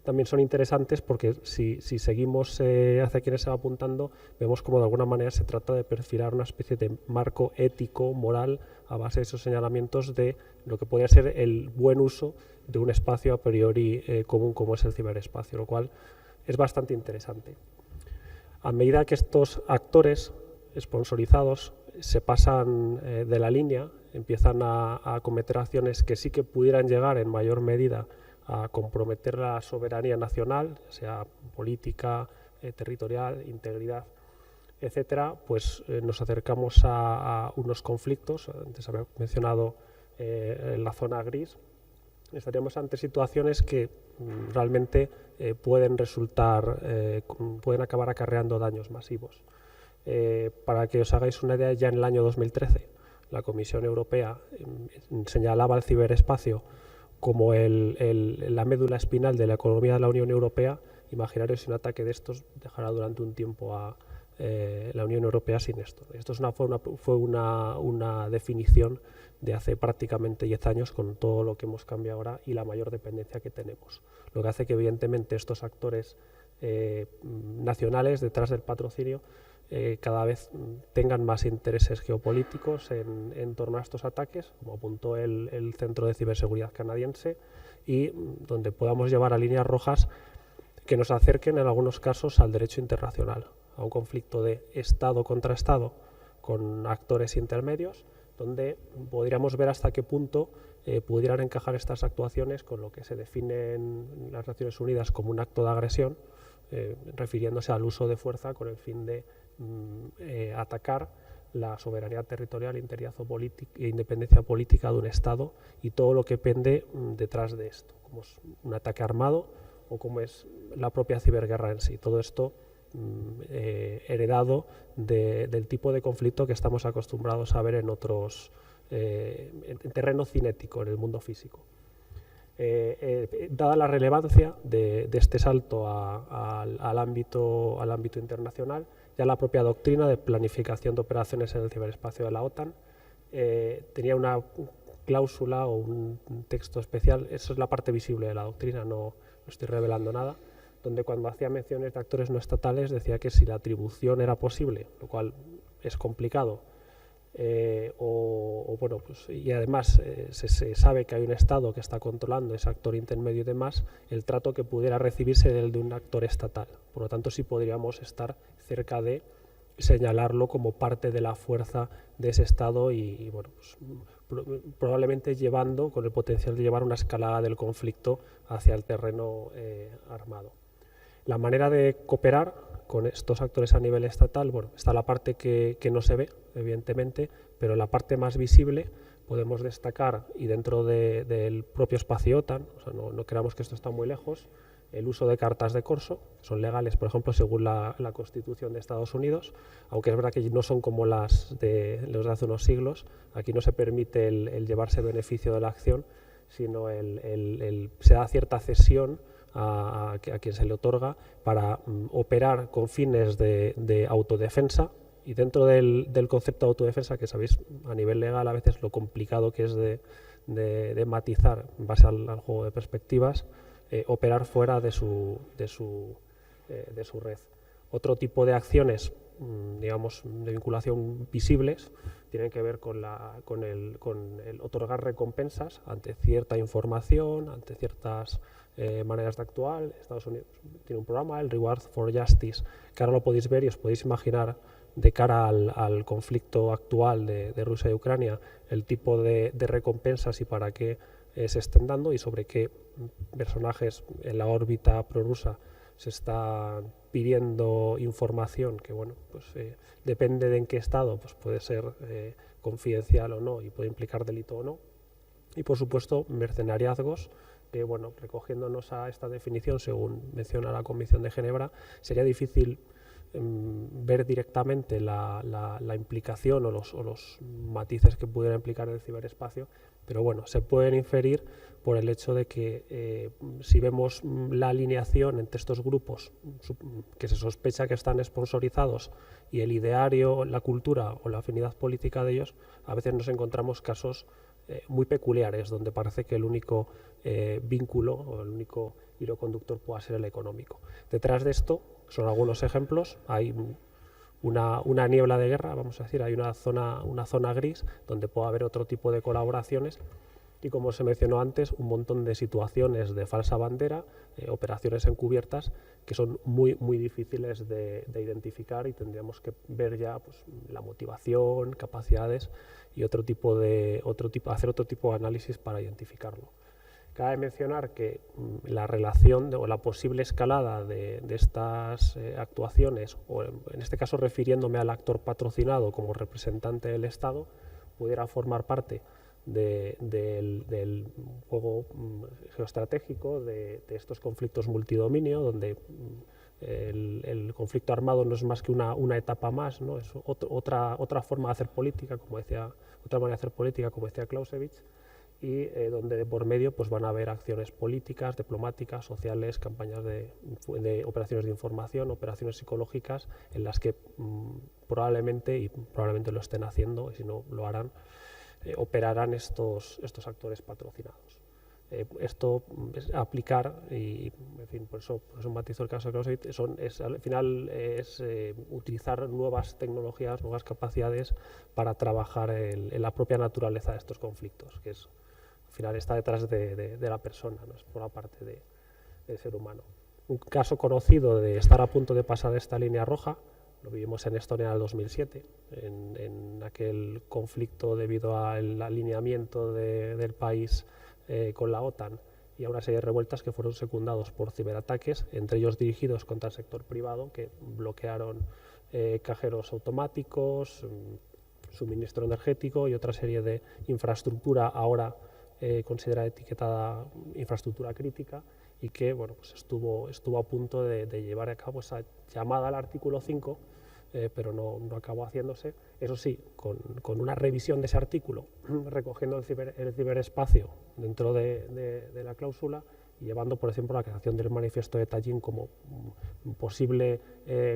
también son interesantes porque si seguimos hacia quienes se va apuntando, vemos como de alguna manera se trata de perfilar una especie de marco ético, moral, a base de esos señalamientos de lo que podría ser el buen uso de un espacio a priori común como es el ciberespacio, lo cual es bastante interesante. A medida que estos actores sponsorizados se pasan de la línea, empiezan a cometer acciones que sí que pudieran llegar en mayor medida a comprometer la soberanía nacional, sea política, territorial, integridad, etcétera, pues nos acercamos a unos conflictos. Antes había mencionado la zona gris. Estaríamos ante situaciones que realmente pueden acabar acarreando daños masivos. Para que os hagáis una idea, ya en el año 2013 la Comisión Europea señalaba el ciberespacio como la médula espinal de la economía de la Unión Europea. Imaginaros si un ataque de estos dejará durante un tiempo a la Unión Europea sin esto. Esto fue una definición de hace prácticamente 10 años, con todo lo que hemos cambiado ahora y la mayor dependencia que tenemos. Lo que hace que evidentemente estos actores nacionales detrás del patrocinio cada vez tengan más intereses geopolíticos en torno a estos ataques, como apuntó el Centro de Ciberseguridad canadiense, y donde podamos llevar a líneas rojas que nos acerquen en algunos casos al derecho internacional, a un conflicto de Estado contra Estado con actores intermedios, donde podríamos ver hasta qué punto pudieran encajar estas actuaciones con lo que se define en las Naciones Unidas como un acto de agresión, refiriéndose al uso de fuerza con el fin de atacar la soberanía territorial, integridad e independencia política de un Estado y todo lo que pende detrás de esto, como es un ataque armado o como es la propia ciberguerra en sí. Todo esto heredado del tipo de conflicto que estamos acostumbrados a ver en otros, en terreno cinético, en el mundo físico. Dada la relevancia de este salto al ámbito internacional, ya la propia doctrina de planificación de operaciones en el ciberespacio de la OTAN tenía una cláusula o un texto especial. Eso es la parte visible de la doctrina, no estoy revelando nada, donde cuando hacía menciones de actores no estatales decía que si la atribución era posible, lo cual es complicado, o bueno, pues, y además se sabe que hay un Estado que está controlando ese actor intermedio y demás, el trato que pudiera recibirse del de un actor estatal. Por lo tanto, sí podríamos estar cerca de señalarlo como parte de la fuerza de ese Estado y bueno, pues, probablemente llevando, con el potencial de llevar una escalada del conflicto hacia el terreno armado. La manera de cooperar con estos actores a nivel estatal, bueno, está la parte que no se ve, evidentemente, pero la parte más visible podemos destacar, y dentro del propio espacio OTAN, o sea, no creamos que esto está muy lejos, el uso de cartas de corso, que son legales, por ejemplo, según la Constitución de Estados Unidos, aunque es verdad que no son como los de hace unos siglos. Aquí no se permite el llevarse beneficio de la acción, sino se da cierta cesión a quien se le otorga para operar con fines de autodefensa. Y dentro del concepto de autodefensa, que sabéis a nivel legal a veces lo complicado que es de matizar en base al juego de perspectivas, operar fuera de su red. Otro tipo de acciones, digamos, de vinculación visibles, tienen que ver con el otorgar recompensas ante cierta información, ante ciertas maneras de actuar. Estados Unidos tiene un programa, el Reward for Justice, que ahora lo podéis ver y os podéis imaginar de cara al conflicto actual de Rusia y Ucrania, el tipo de recompensas y para qué se estén dando y sobre qué personajes en la órbita prorrusa se está pidiendo información que, bueno, pues depende de en qué estado, pues puede ser confidencial o no y puede implicar delito o no. Y por supuesto mercenariazgos, que bueno, recogiéndonos a esta definición según menciona la Convención de Ginebra, sería difícil ver directamente la implicación o los matices que pudiera implicar el ciberespacio, pero bueno, se pueden inferir por el hecho de que si vemos la alineación entre estos grupos que se sospecha que están sponsorizados y el ideario, la cultura o la afinidad política de ellos, a veces nos encontramos casos muy peculiares donde parece que el único vínculo o el único hilo conductor pueda ser el económico. Detrás de esto, son algunos ejemplos, hay una niebla de guerra, vamos a decir, hay una zona gris donde puede haber otro tipo de colaboraciones y, como se mencionó antes, un montón de situaciones de falsa bandera, operaciones encubiertas que son muy difíciles de identificar y tendríamos que ver ya pues, la motivación, capacidades y hacer otro tipo de análisis para identificarlo. Cabe mencionar que la relación o la posible escalada de estas actuaciones, o en este caso refiriéndome al actor patrocinado como representante del Estado, pudiera formar parte del juego geoestratégico de estos conflictos multidominio, donde el conflicto armado no es más que una etapa más, ¿no? Es otra forma de hacer política, otra manera de hacer política, como decía Clausewitz, y donde de por medio pues van a haber acciones políticas, diplomáticas, sociales, campañas de operaciones de información, operaciones psicológicas, en las que probablemente lo estén haciendo, y si no lo harán, operarán estos actores patrocinados. Esto es aplicar, y en fin, por eso matizo el caso de Clausewitz, al final es utilizar nuevas tecnologías, nuevas capacidades para trabajar en la propia naturaleza de estos conflictos, que es al final está detrás de la persona, no es por la parte del ser humano. Un caso conocido de estar a punto de pasar esta línea roja lo vivimos en Estonia en el 2007, en aquel conflicto debido al alineamiento del país con la OTAN y a una serie de revueltas que fueron secundados por ciberataques, entre ellos dirigidos contra el sector privado, que bloquearon cajeros automáticos, suministro energético y otra serie de infraestructura ahora considerada etiquetada infraestructura crítica, y que bueno, pues estuvo a punto de llevar a cabo esa llamada al artículo 5, pero no acabó haciéndose. Eso sí, con una revisión de ese artículo, recogiendo el ciberespacio dentro de la cláusula y llevando, por ejemplo, la creación del manifiesto de Tallinn como posible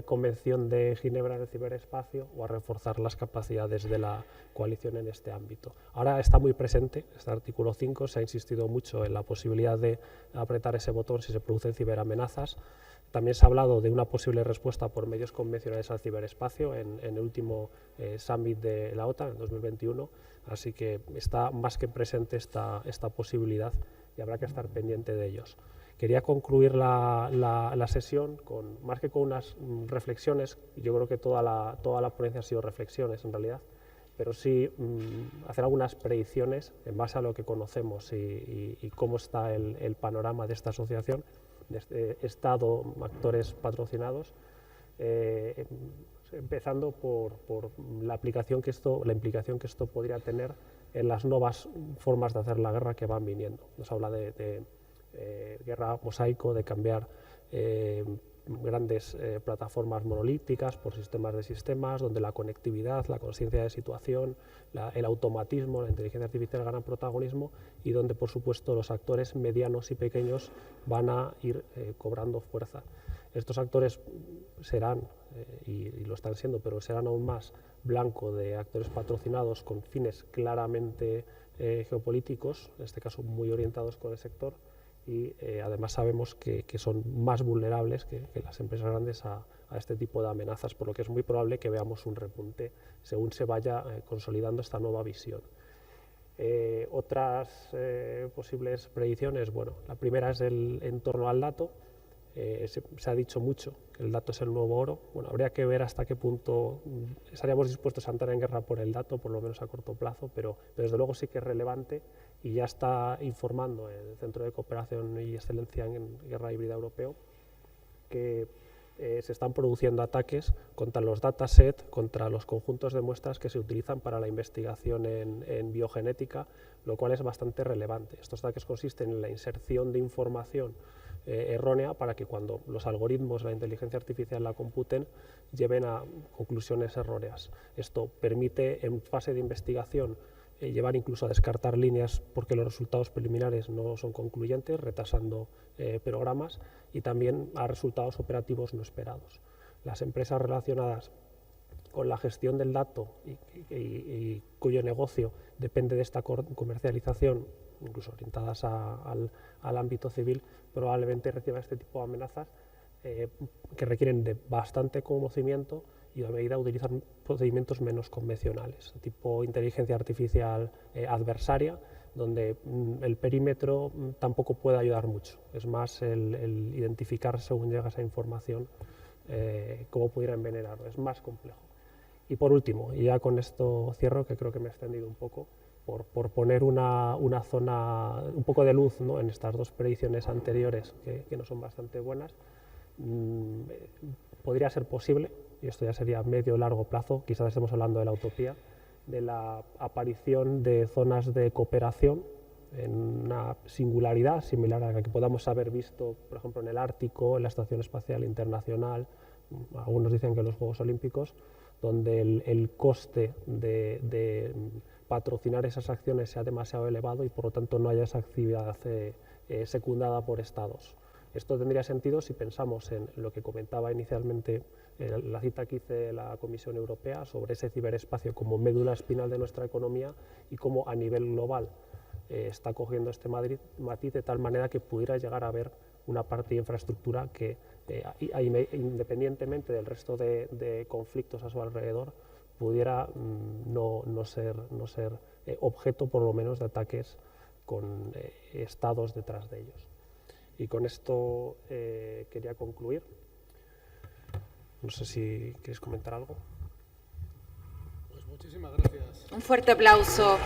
convención de Ginebra del ciberespacio, o a reforzar las capacidades de la coalición en este ámbito. Ahora está muy presente este artículo 5, se ha insistido mucho en la posibilidad de apretar ese botón si se producen ciberamenazas. También se ha hablado de una posible respuesta por medios convencionales al ciberespacio en el último summit de la OTAN en 2021, así que está más que presente esta posibilidad y habrá que estar pendiente de ellos. Quería concluir la sesión más que con unas reflexiones, yo creo que toda la ponencia ha sido reflexiones en realidad, pero sí hacer algunas predicciones en base a lo que conocemos y cómo está el panorama de esta asociación, de este Estado, actores patrocinados, empezando por la implicación que esto podría tener en las nuevas formas de hacer la guerra que van viniendo. Nos habla de guerra mosaico, de cambiar grandes plataformas monolíticas por sistemas de sistemas, donde la conectividad, la conciencia de situación, el automatismo, la inteligencia artificial ganan protagonismo y donde, por supuesto, los actores medianos y pequeños van a ir cobrando fuerza. Estos actores serán, y lo están siendo, pero serán aún más blanco de actores patrocinados con fines claramente geopolíticos, en este caso muy orientados con el sector, y además sabemos que son más vulnerables que las empresas grandes a este tipo de amenazas, por lo que es muy probable que veamos un repunte según se vaya consolidando esta nueva visión. Otras posibles predicciones, bueno, la primera es en torno al dato. Se ha dicho mucho que el dato es el nuevo oro. Bueno, habría que ver hasta qué punto estaríamos dispuestos a entrar en guerra por el dato, por lo menos a corto plazo, pero desde luego sí que es relevante y ya está informando el Centro de Cooperación y Excelencia en Guerra Híbrida Europeo que se están produciendo ataques contra los datasets, contra los conjuntos de muestras que se utilizan para la investigación en biogenética, lo cual es bastante relevante. Estos ataques consisten en la inserción de información errónea para que cuando los algoritmos, la inteligencia artificial la computen, lleven a conclusiones erróneas. Esto permite en fase de investigación llevar incluso a descartar líneas porque los resultados preliminares no son concluyentes, retrasando programas, y también a resultados operativos no esperados. Las empresas relacionadas con la gestión del dato y cuyo negocio depende de esta comercialización, incluso orientadas al ámbito civil, probablemente reciban este tipo de amenazas que requieren de bastante conocimiento y a medida utilizan procedimientos menos convencionales, tipo inteligencia artificial adversaria, donde el perímetro tampoco puede ayudar mucho. Es más el identificar según llega esa información cómo pudiera envenenarlo, es más complejo. Y por último, y ya con esto cierro, que creo que me he extendido un poco, por poner una zona, un poco de luz, ¿no?, en estas dos predicciones anteriores que no son bastante buenas, podría ser posible, y esto ya sería a medio o largo plazo, quizás estemos hablando de la utopía, de la aparición de zonas de cooperación en una singularidad similar a la que podamos haber visto, por ejemplo, en el Ártico, en la Estación Espacial Internacional, algunos dicen que en los Juegos Olímpicos, donde el coste de patrocinar esas acciones sea demasiado elevado y por lo tanto no haya esa actividad secundada por estados. Esto tendría sentido si pensamos en lo que comentaba inicialmente, la cita que hice de la Comisión Europea sobre ese ciberespacio como médula espinal de nuestra economía y cómo a nivel global está cogiendo este matiz de tal manera que pudiera llegar a haber una parte de infraestructura que, independientemente del resto de conflictos a su alrededor, pudiera no ser objeto, por lo menos, de ataques con estados detrás de ellos. Y con esto quería concluir. No sé si queréis comentar algo. Pues muchísimas gracias. Un fuerte aplauso.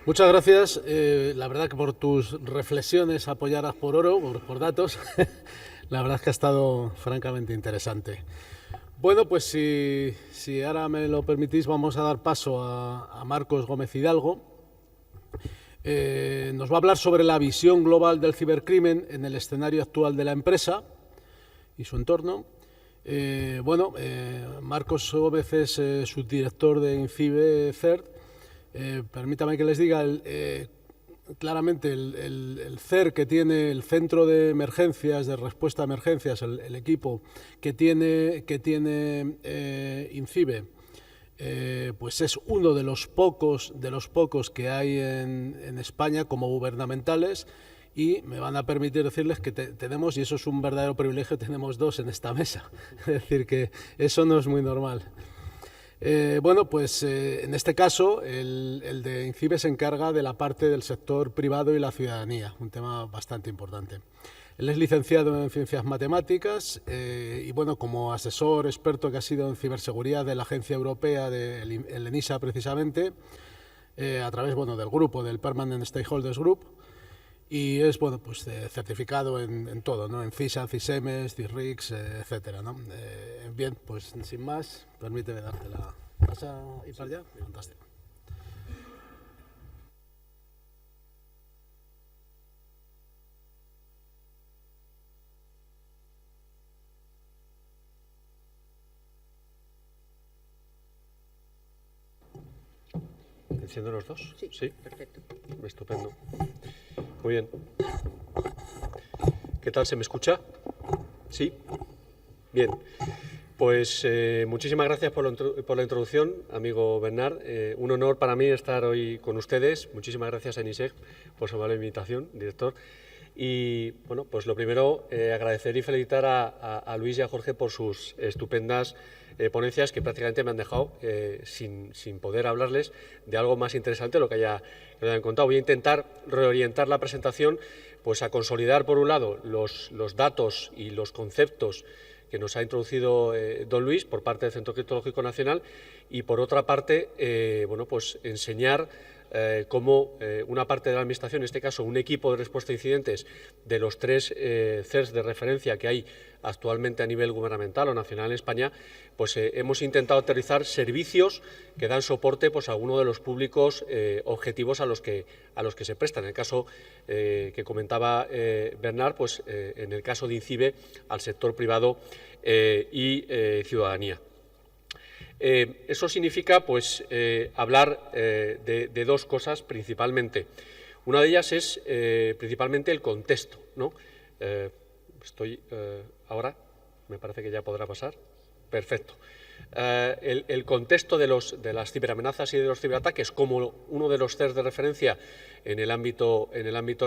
Muchas gracias. La verdad que por tus reflexiones apoyadas por oro, por datos, la verdad es que ha estado francamente interesante. Bueno, pues si ahora me lo permitís, vamos a dar paso a Marcos Gómez Hidalgo. Nos va a hablar sobre la visión global del cibercrimen en el escenario actual de la empresa y su entorno. Marcos Gómez es subdirector de INCIBE CERT. Permítame que les diga claramente el CER que tiene el Centro de Emergencias, de Respuesta a Emergencias, el equipo que tiene INCIBE, pues es uno de los pocos que hay en España como gubernamentales, y me van a permitir decirles que tenemos, y eso es un verdadero privilegio, tenemos 2 en esta mesa. Es decir, que eso no es muy normal. Bueno, pues en este caso el de INCIBE se encarga de la parte del sector privado y la ciudadanía, un tema bastante importante. Él es licenciado en Ciencias Matemáticas y, bueno, como asesor experto que ha sido en ciberseguridad de la Agencia Europea, el ENISA precisamente, a través, bueno, del grupo, del Permanent Stakeholders Group, y es, bueno, pues certificado en todo, ¿no? En CISA, CISEMES, CIRRIX, etcétera, ¿no? Bien, pues sin más, permíteme darte la... ¿Vas a ir para allá? Fantástico. ¿Enciendo los dos? Sí, perfecto. Estupendo. Muy bien. ¿Qué tal? ¿Se me escucha? Sí. Bien. Pues muchísimas gracias por la introducción, amigo Bernard. Un honor para mí estar hoy con ustedes. Muchísimas gracias a ENISEG por su amable invitación, director. Y bueno, pues lo primero, agradecer y felicitar a Luis y a Jorge por sus estupendas ponencias, que prácticamente me han dejado sin poder hablarles de algo más interesante de lo que hayan contado. Voy a intentar reorientar la presentación pues a consolidar, por un lado, los datos y los conceptos que nos ha introducido don Luis por parte del Centro Criptológico Nacional, y por otra parte, bueno, pues enseñar cómo una parte de la Administración, en este caso un equipo de respuesta a incidentes de los 3 CERS de referencia que hay actualmente a nivel gubernamental o nacional en España, pues hemos intentado aterrizar servicios que dan soporte pues, a alguno de los públicos objetivos a los que se prestan. En el caso que comentaba Bernard, pues en el caso de INCIBE, al sector privado y ciudadanía. Eso significa pues, hablar de 2 cosas principalmente. Una de ellas es principalmente el contexto, ¿no? Ahora, me parece que ya podrá pasar. Perfecto. El contexto de las ciberamenazas y de los ciberataques, como uno de los CERS de referencia en el ámbito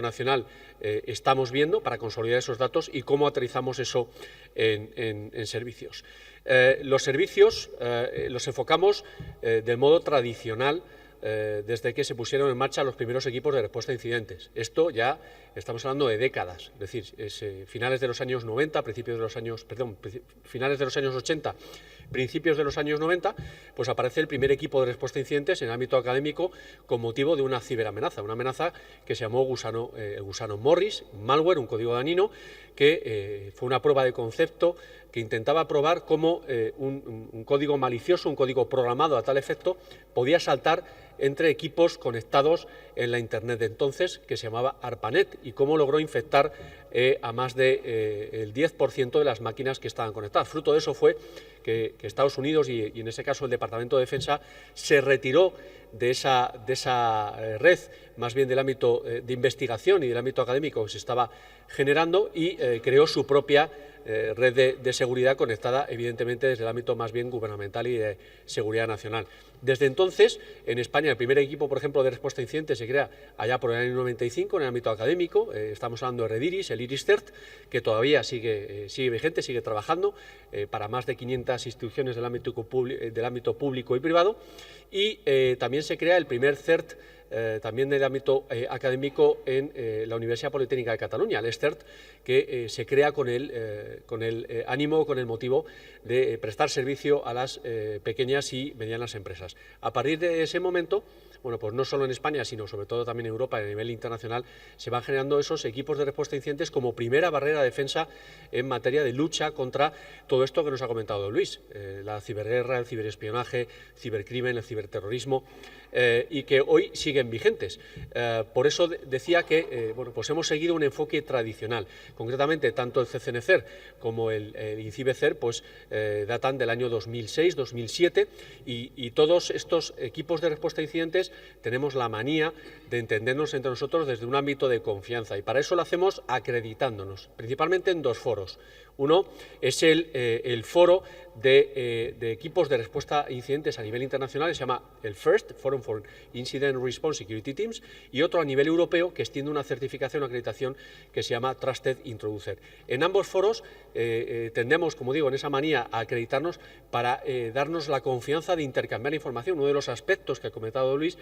nacional, estamos viendo para consolidar esos datos, y cómo aterrizamos eso en servicios. Los servicios los enfocamos del modo tradicional desde que se pusieron en marcha los primeros equipos de respuesta a incidentes. Esto ya estamos hablando de décadas, es decir, finales de los años 90, finales de los años 80, principios de los años 90, pues aparece el primer equipo de respuesta a incidentes en el ámbito académico con motivo de una ciberamenaza, una amenaza que se llamó el gusano Morris, malware, un código dañino, que fue una prueba de concepto que intentaba probar cómo un código malicioso, un código programado a tal efecto, podía saltar entre equipos conectados en la Internet de entonces, que se llamaba ARPANET, y cómo logró infectar a más del 10% de las máquinas que estaban conectadas. Fruto de eso fue que Estados Unidos y en ese caso el Departamento de Defensa se retiró de esa red, más bien del ámbito de investigación y del ámbito académico que se estaba generando, y creó su propia red de seguridad conectada, evidentemente, desde el ámbito más bien gubernamental y de seguridad nacional. Desde entonces, en España, el primer equipo, por ejemplo, de respuesta a incidentes se crea allá por el año 95 en el ámbito académico. Estamos hablando de Rediris, el IRIS-CERT, que todavía sigue vigente, sigue trabajando para más de 500 instituciones del ámbito público y privado. Y también se crea el primer CERT también del ámbito académico en la Universidad Politécnica de Cataluña, el ESTERT, que se crea con el ánimo, con el motivo de prestar servicio a las pequeñas y medianas empresas. A partir de ese momento, bueno, pues no solo en España, sino sobre todo también en Europa y a nivel internacional, se van generando esos equipos de respuesta a incidentes como primera barrera de defensa en materia de lucha contra todo esto que nos ha comentado Luis, la ciberguerra, el ciberespionaje, cibercrimen, el ciberterrorismo, y que hoy siguen vigentes. Por eso decía que bueno, pues hemos seguido un enfoque tradicional. Concretamente, tanto el CCNCER como el INCIBE-CER pues, datan del año 2006-2007, y todos estos equipos de respuesta a incidentes tenemos la manía de entendernos entre nosotros desde un ámbito de confianza, y para eso lo hacemos acreditándonos, principalmente en 2 foros. Uno es el foro de equipos de respuesta a incidentes a nivel internacional, se llama el FIRST, Forum for Incident Response Security Teams, y otro a nivel europeo que extiende una certificación o acreditación que se llama Trusted Introducer. En ambos foros tendemos, como digo, en esa manía a acreditarnos para darnos la confianza de intercambiar información. Uno de los aspectos que ha comentado Luis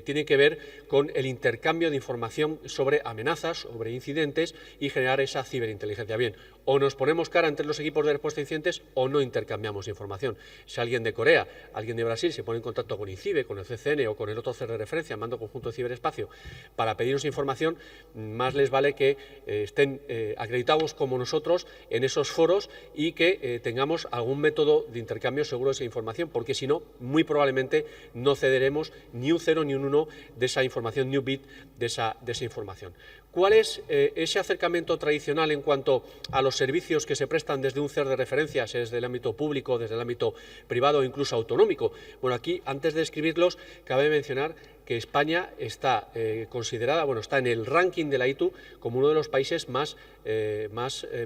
tiene que ver con el intercambio de información sobre amenazas, sobre incidentes y generar esa ciberinteligencia. Bien, o nos ponemos cara entre los equipos de respuesta a incidentes o no intercambiamos información. Si alguien de Corea, alguien de Brasil se pone en contacto con INCIBE, con el CCN o con el otro CER de referencia, Mando Conjunto de Ciberespacio, para pedirnos información, más les vale que estén acreditados como nosotros en esos foros y que tengamos algún método de intercambio seguro de esa información, porque si no, muy probablemente no cederemos ni un 0 ni un 1 de esa información, ni un bit de esa información. ¿Cuál es ese acercamiento tradicional en cuanto a los servicios que se prestan desde un CER de referencias, desde el ámbito público, desde el ámbito privado o incluso autonómico? Bueno, aquí, antes de describirlos, cabe mencionar que España está considerada, está en el ranking de la ITU como uno de los países más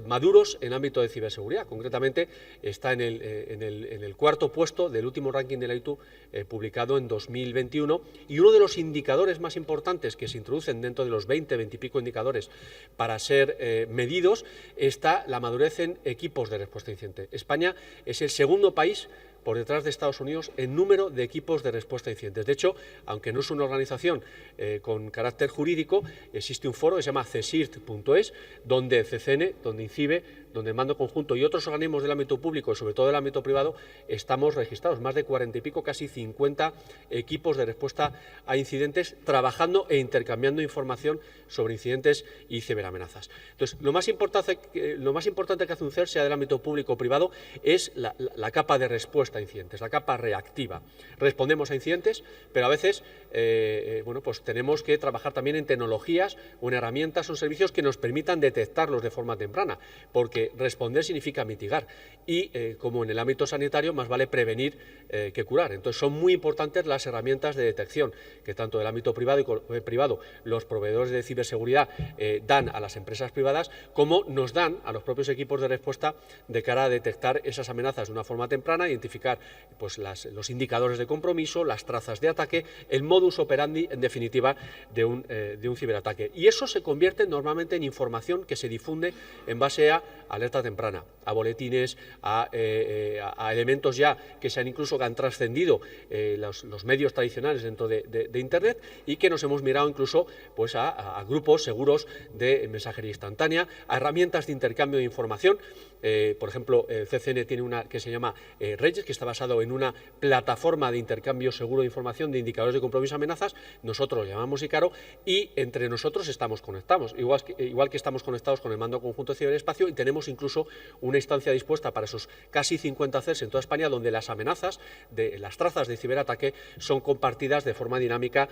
maduros en ámbito de ciberseguridad. Concretamente, está en el cuarto puesto del último ranking de la ITU publicado en 2021, y uno de los indicadores más importantes que se introducen dentro de los 20 y pico indicadores para ser medidos está la madurez en equipos de respuesta a incidente. España es el segundo país por detrás de Estados Unidos en número de equipos de respuesta a incidentes. De hecho, aunque no es una organización con carácter jurídico, existe un foro que se llama cesirt.es, donde CCN, donde INCIBE, donde el Mando Conjunto y otros organismos del ámbito público y sobre todo del ámbito privado estamos registrados, más de 40 y pico, casi 50 equipos de respuesta a incidentes trabajando e intercambiando información sobre incidentes y ciberamenazas. Entonces, lo más importante que hace un CER, sea del ámbito público o privado, es la capa de respuesta a incidentes, la capa reactiva. Respondemos a incidentes, pero a veces pues tenemos que trabajar también en tecnologías o en herramientas o servicios que nos permitan detectarlos de forma temprana, porque responder significa mitigar y, como en el ámbito sanitario, más vale prevenir que curar. Entonces, son muy importantes las herramientas de detección que tanto del ámbito privado los proveedores de ciberseguridad dan a las empresas privadas, como nos dan a los propios equipos de respuesta de cara a detectar esas amenazas de una forma temprana, identificar pues, los indicadores de compromiso, las trazas de ataque, el modus operandi, en definitiva, de un ciberataque. Y eso se convierte normalmente en información que se difunde en base a alerta temprana, a boletines, a elementos ya que se han incluso trascendido los medios tradicionales dentro de Internet, y que nos hemos mirado incluso pues, a grupos seguros de mensajería instantánea, a herramientas de intercambio de información. Por ejemplo, el CCN tiene una que se llama Reyes, que está basado en una plataforma de intercambio seguro de información de indicadores de compromiso amenazas. Nosotros lo llamamos ICARO, y entre nosotros estamos conectados, igual que estamos conectados con el Mando Conjunto de Ciberespacio, y tenemos incluso una instancia dispuesta para esos casi 50 CERs en toda España, donde las amenazas, las trazas de ciberataque son compartidas de forma dinámica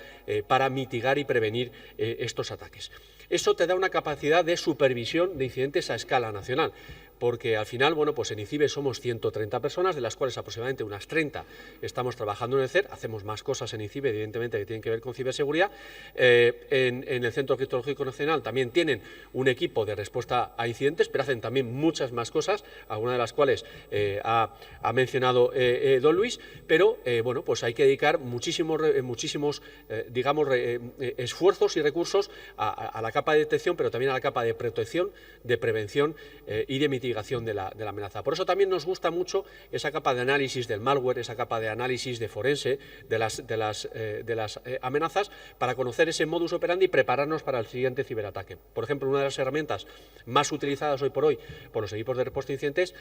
para mitigar y prevenir estos ataques. Eso te da una capacidad de supervisión de incidentes a escala nacional, porque al final, pues en INCIBE somos 130 personas, de las cuales aproximadamente unas 30 estamos trabajando en el CER. Hacemos más cosas en INCIBE, evidentemente, que tienen que ver con ciberseguridad. En el Centro Criptológico Nacional también tienen un equipo de respuesta a incidentes, pero hacen también muchas más cosas, algunas de las cuales ha mencionado don Luis, pero pues hay que dedicar muchísimos esfuerzos y recursos a la capa de detección, pero también a la capa de protección, de prevención y de mitigación de la amenaza. Por eso también nos gusta mucho esa capa de análisis del malware, esa capa de análisis de forense de las amenazas, para conocer ese modus operandi y prepararnos para el siguiente ciberataque. Por ejemplo, una de las herramientas más utilizadas hoy por hoy por los equipos de respuesta a incidentes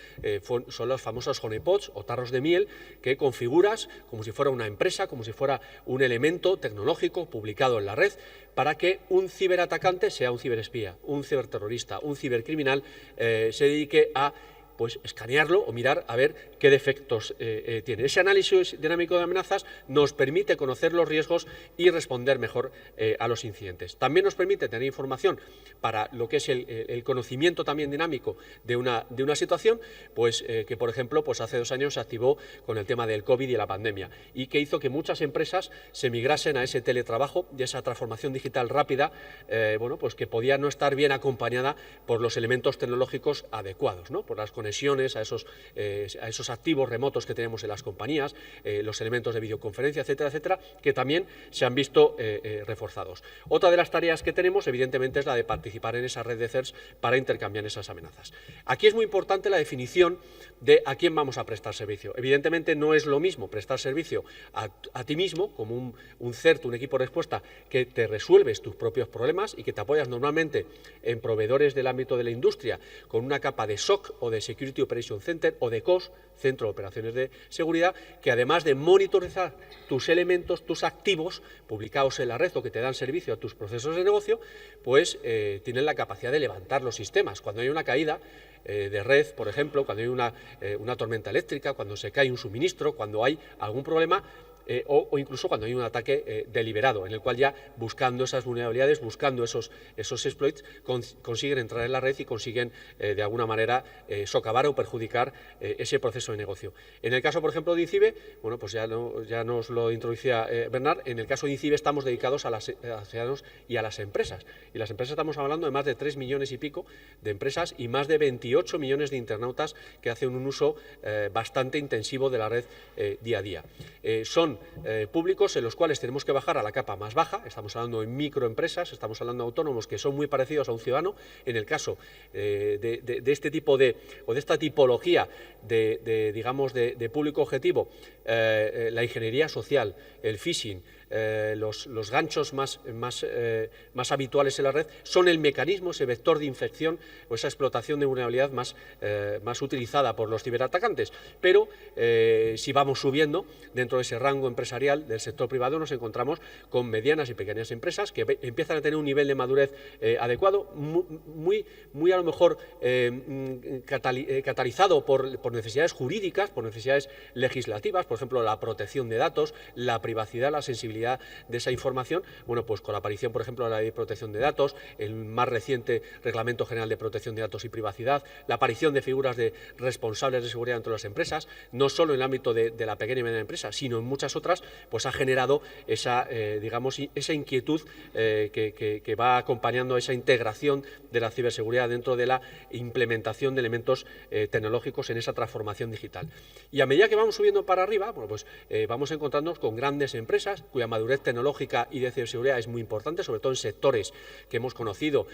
son los famosos honeypots o tarros de miel, que configuras como si fuera una empresa, como si fuera un elemento tecnológico publicado en la red, para que un ciberatacante sea un ciberespía, un ciberterrorista, un cibercriminal, se dedique a pues escanearlo o mirar a ver qué defectos tiene. Ese análisis dinámico de amenazas nos permite conocer los riesgos y responder mejor a los incidentes. También nos permite tener información para lo que es el conocimiento también dinámico de una situación, pues que por ejemplo pues hace 2 años se activó con el tema del COVID y la pandemia, y que hizo que muchas empresas se migrasen a ese teletrabajo y esa transformación digital rápida, bueno, pues que podía no estar bien acompañada por los elementos tecnológicos adecuados, ¿no? Por las conexiones a esos activos remotos que tenemos en las compañías, los elementos de videoconferencia, etcétera, etcétera, que también se han visto reforzados. Otra de las tareas que tenemos, evidentemente, es la de participar en esa red de CERS para intercambiar esas amenazas. Aquí es muy importante la definición de a quién vamos a prestar servicio. Evidentemente no es lo mismo prestar servicio a ti mismo, como un CERT, un equipo de respuesta, que te resuelves tus propios problemas y que te apoyas normalmente en proveedores del ámbito de la industria con una capa de SOC o de Security Operation Center o de COS, Centro de Operaciones de Seguridad, que además de monitorizar tus elementos, tus activos publicados en la red o que te dan servicio a tus procesos de negocio, pues tienen la capacidad de levantar los sistemas. Cuando hay una caída de red, por ejemplo, cuando hay una tormenta eléctrica, cuando se cae un suministro, cuando hay algún problema, o incluso cuando hay un ataque deliberado, en el cual ya buscando esas vulnerabilidades, buscando esos exploits, consiguen entrar en la red y consiguen de alguna manera socavar o perjudicar ese proceso de negocio. En el caso, por ejemplo, de INCIBE, bueno, pues ya nos lo introducía Bernard, en el caso de INCIBE estamos dedicados a los ciudadanos y a las empresas. Y las empresas estamos hablando de más de 3 millones y pico de empresas y más de 28 millones de internautas que hacen un uso bastante intensivo de la red día a día. Son públicos en los cuales tenemos que bajar a la capa más baja, estamos hablando de microempresas, estamos hablando de autónomos que son muy parecidos a un ciudadano. En el caso de este tipo o de esta tipología digamos, de público objetivo, la ingeniería social, el phishing, los ganchos más habituales en la red son el mecanismo, ese vector de infección o esa explotación de vulnerabilidad más utilizada por los ciberatacantes. Pero si vamos subiendo dentro de ese rango empresarial del sector privado, nos encontramos con medianas y pequeñas empresas que empiezan a tener un nivel de madurez adecuado, muy a lo mejor catalizado por necesidades jurídicas, por necesidades legislativas, por ejemplo, la protección de datos, la privacidad, la sensibilidad de esa información. Bueno, pues con la aparición, por ejemplo, de la Ley de Protección de Datos, el más reciente Reglamento General de Protección de Datos y Privacidad, la aparición de figuras de responsables de seguridad dentro de las empresas, no solo en el ámbito de la pequeña y mediana empresa, sino en muchas otras, pues ha generado esa inquietud que va acompañando esa integración de la ciberseguridad dentro de la implementación de elementos tecnológicos en esa transformación digital. Y a medida que vamos subiendo para arriba, bueno, pues vamos encontrándonos con grandes empresas cuya madurez tecnológica y de ciberseguridad es muy importante, sobre todo en sectores que hemos conocido,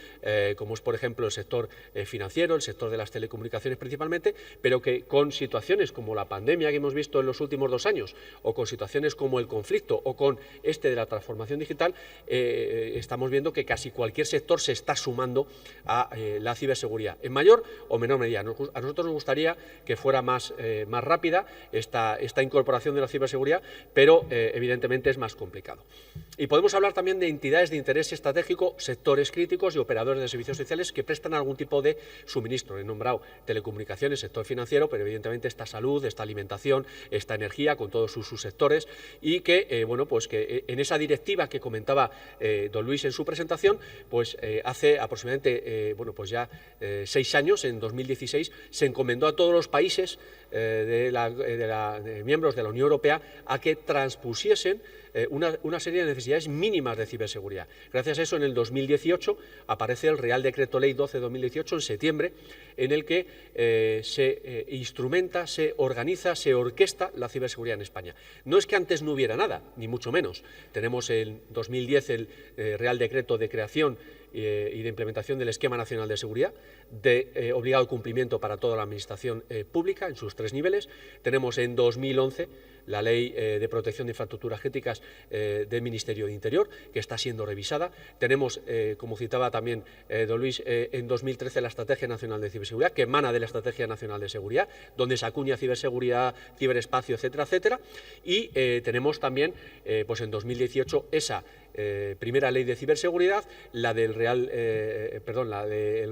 como es, por ejemplo, el sector financiero, el sector de las telecomunicaciones principalmente, pero que con situaciones como la pandemia que hemos visto en los últimos 2 años, o con situaciones como el conflicto, o con de la transformación digital, estamos viendo que casi cualquier sector se está sumando a la ciberseguridad, en mayor o menor medida. A nosotros nos gustaría que fuera más rápida esta incorporación de la ciberseguridad, pero evidentemente es más complicado. Y podemos hablar también de entidades de interés estratégico, sectores críticos y operadores de servicios sociales que prestan algún tipo de suministro. He nombrado telecomunicaciones, sector financiero, pero evidentemente está salud, está alimentación, está energía, con todos sus subsectores, y que, bueno, pues que en esa directiva que comentaba don Luis en su presentación, pues hace aproximadamente, bueno, pues ya 6 años, en 2016, se encomendó a todos los países miembros de la Unión Europea a que transpusiesen una serie de necesidades mínimas de ciberseguridad. Gracias a eso, en el 2018 aparece el Real Decreto Ley 12/2018, en septiembre, en el que se instrumenta, se organiza, se orquesta la ciberseguridad en España. No es que antes no hubiera nada, ni mucho menos. Tenemos en 2010 el Real Decreto de creación y de implementación del Esquema Nacional de Seguridad, de obligado cumplimiento para toda la Administración pública en sus 3 niveles. Tenemos en 2011 la Ley de Protección de Infraestructuras Críticas del Ministerio de Interior, que está siendo revisada. Tenemos, como citaba también don Luis, en 2013 la Estrategia Nacional de Ciberseguridad, que emana de la Estrategia Nacional de Seguridad, donde se acuña ciberseguridad, ciberespacio, etcétera, etcétera. Y tenemos también, pues en 2018, esa primera ley de ciberseguridad, la del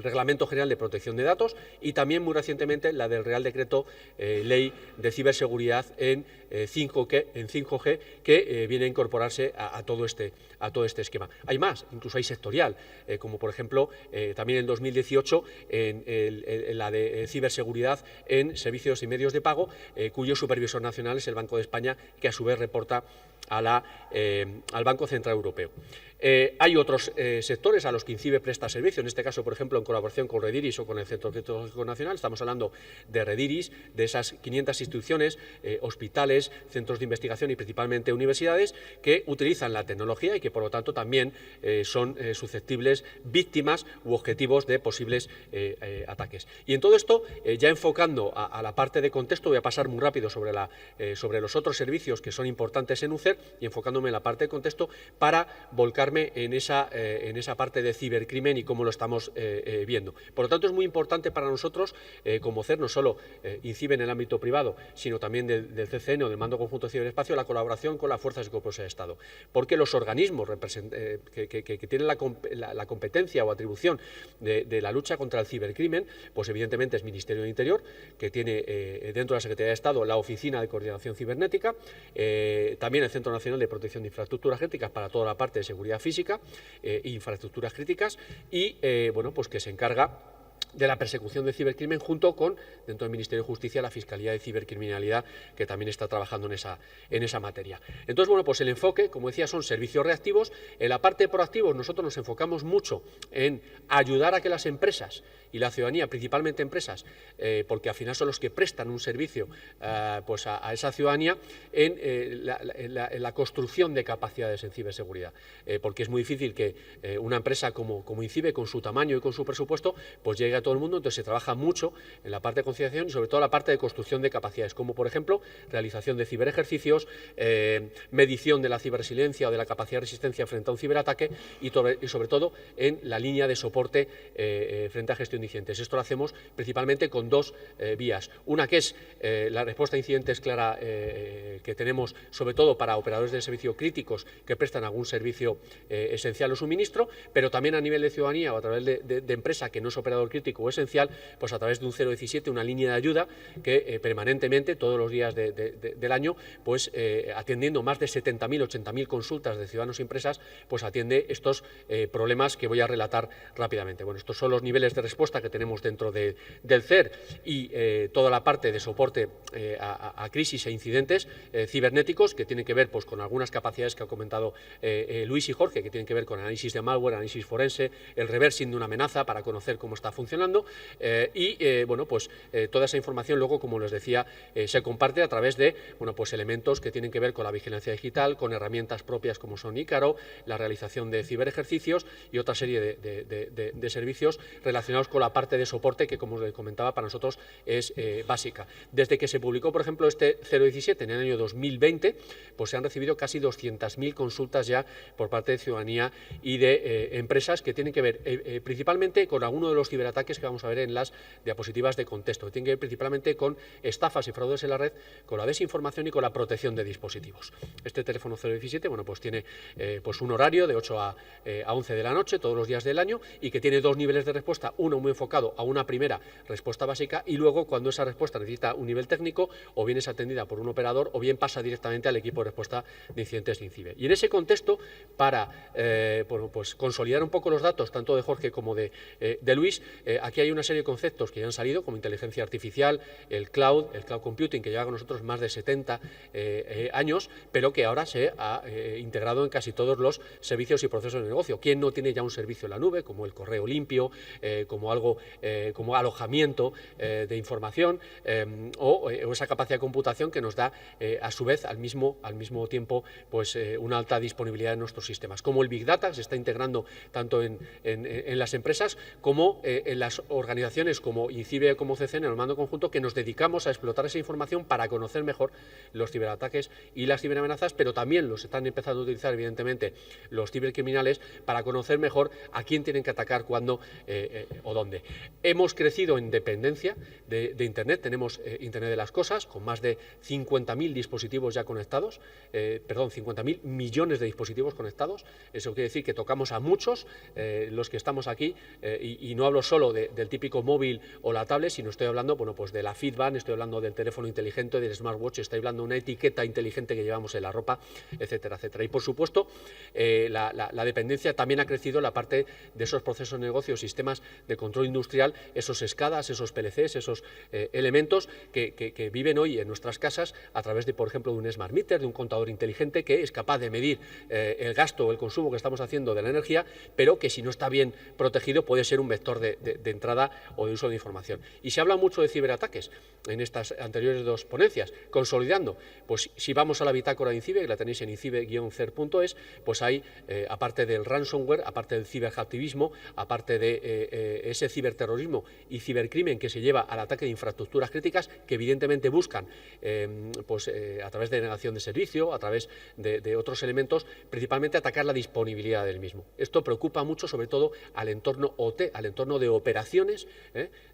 Reglamento General de Protección de Datos y también muy recientemente la del Real Decreto Ley de Ciberseguridad en 5G, que viene a incorporarse a todo este esquema. Hay más, incluso hay sectorial, como por ejemplo también en 2018 en la de ciberseguridad en servicios y medios de pago, cuyo supervisor nacional es el Banco de España, que a su vez reporta al Banco Central Europeo. Hay otros sectores a los que INCIBE presta servicio, en este caso, por ejemplo, en colaboración con Rediris o con el Centro Tecnológico Nacional. Estamos hablando de Rediris, de esas 500 instituciones, hospitales, centros de investigación y principalmente universidades que utilizan la tecnología y que, por lo tanto, también son susceptibles víctimas u objetivos de posibles ataques. Y en todo esto, ya enfocando a la parte de contexto, voy a pasar muy rápido sobre los otros servicios que son importantes en UCER y enfocándome en la parte de contexto para volcarme en esa parte de cibercrimen y cómo lo estamos viendo. Por lo tanto, es muy importante para nosotros, como CER, no solo INCIBE en el ámbito privado, sino también del CCN o del Mando Conjunto de Ciberespacio, la colaboración con las fuerzas y cuerpos de Estado. Porque los organismos que tienen la competencia o atribución de la lucha contra el cibercrimen, pues evidentemente es Ministerio del Interior, que tiene dentro de la Secretaría de Estado la Oficina de Coordinación Cibernética, también el Centro Nacional de Protección de Infraestructuras Críticas para toda la parte de seguridad física e infraestructuras críticas y bueno, pues que se encarga de la persecución del cibercrimen junto con, dentro del Ministerio de Justicia, la Fiscalía de Cibercriminalidad, que también está trabajando en esa materia. Entonces, bueno, pues el enfoque, como decía, son servicios reactivos. En la parte de proactivos nosotros nos enfocamos mucho en ayudar a que las empresas y la ciudadanía, principalmente empresas, porque al final son los que prestan un servicio pues a esa ciudadanía, en la construcción de capacidades en ciberseguridad, porque es muy difícil que una empresa como INCIBE, con su tamaño y con su presupuesto, pues llegue a todo el mundo. Entonces se trabaja mucho en la parte de concienciación y sobre todo la parte de construcción de capacidades, como por ejemplo realización de ciberejercicios, medición de la ciberresiliencia o de la capacidad de resistencia frente a un ciberataque y sobre todo en la línea de soporte frente a gestión de incidentes. Esto lo hacemos principalmente con dos vías. Una que es la respuesta a incidentes clara que tenemos sobre todo para operadores de servicio críticos que prestan algún servicio esencial o suministro, pero también a nivel de ciudadanía o a través de empresa que no es operador crítico o esencial, pues a través de un 017, una línea de ayuda que permanentemente, todos los días del año, pues atendiendo más de 70.000, 80.000 consultas de ciudadanos y empresas, pues atiende estos problemas que voy a relatar rápidamente. Bueno, estos son los niveles de respuesta que tenemos dentro del CER y toda la parte de soporte a crisis e incidentes cibernéticos que tienen que ver pues con algunas capacidades que ha comentado Luis y Jorge, que tienen que ver con análisis de malware, análisis forense, el reversing de una amenaza para conocer cómo está funcionando bueno, pues toda esa información luego, como les decía, se comparte a través de bueno, pues elementos que tienen que ver con la vigilancia digital, con herramientas propias como son Ícaro, la realización de ciberejercicios y otra serie de servicios relacionados con la parte de soporte que, como les comentaba, para nosotros es básica. Desde que se publicó, por ejemplo, este 017 en el año 2020, pues se han recibido casi 200.000 consultas ya por parte de ciudadanía y de empresas que tienen que ver principalmente con alguno de los ciberataques que vamos a ver en las diapositivas de contexto, que tienen que ver principalmente con estafas y fraudes en la red, con la desinformación y con la protección de dispositivos. Este teléfono 017, bueno, pues tiene pues un horario de 8 a 11 de la noche, todos los días del año, y que tiene dos niveles de respuesta, uno muy enfocado a una primera respuesta básica y luego cuando esa respuesta necesita un nivel técnico, o bien es atendida por un operador o bien pasa directamente al equipo de respuesta de incidentes de INCIBE. Y en ese contexto, para bueno, pues consolidar un poco los datos, tanto de Jorge como de Luis, aquí hay una serie de conceptos que ya han salido, como inteligencia artificial, el cloud computing, que lleva con nosotros más de 70 años, pero que ahora se ha integrado en casi todos los servicios y procesos de negocio. ¿Quién no tiene ya un servicio en la nube, como el correo limpio, como alojamiento de información o esa capacidad de computación que nos da a su vez al mismo tiempo pues una alta disponibilidad en nuestros sistemas? Como el Big Data se está integrando tanto en las empresas como en las organizaciones como INCIBE, como CCN, el mando conjunto, que nos dedicamos a explotar esa información para conocer mejor los ciberataques y las ciberamenazas, pero también los están empezando a utilizar, evidentemente, los cibercriminales para conocer mejor a quién tienen que atacar, cuándo o dónde. Hemos crecido en dependencia de Internet, tenemos Internet de las cosas, con más de 50.000 dispositivos ya conectados, 50.000 millones de dispositivos conectados. Eso quiere decir que tocamos a muchos, los que estamos aquí, y no hablo solo del típico móvil o la tablet, sino estoy hablando, bueno, pues de la Fitband, estoy hablando del teléfono inteligente, del smartwatch, estoy hablando de una etiqueta inteligente que llevamos en la ropa, etcétera, etcétera. Y por supuesto, la dependencia también ha crecido en la parte de esos procesos de negocio, sistemas de control industrial, esos SCADAs, esos PLCs, esos elementos que viven hoy en nuestras casas a través de, por ejemplo, de un smart meter, de un contador inteligente que es capaz de medir el gasto o el consumo que estamos haciendo de la energía, pero que si no está bien protegido puede ser un vector de entrada o de uso de información. Y se habla mucho de ciberataques en estas anteriores dos ponencias. Consolidando, pues si vamos a la bitácora de INCIBE, que la tenéis en incibe-cer.es, pues hay, aparte del ransomware, aparte del ciberhacktivismo, aparte de ese ciberterrorismo y cibercrimen que se lleva al ataque de infraestructuras críticas, que evidentemente buscan, a través de negación de servicio, a través de otros elementos, principalmente atacar la disponibilidad del mismo. Esto preocupa mucho, sobre todo al entorno OT, al entorno de operaciones,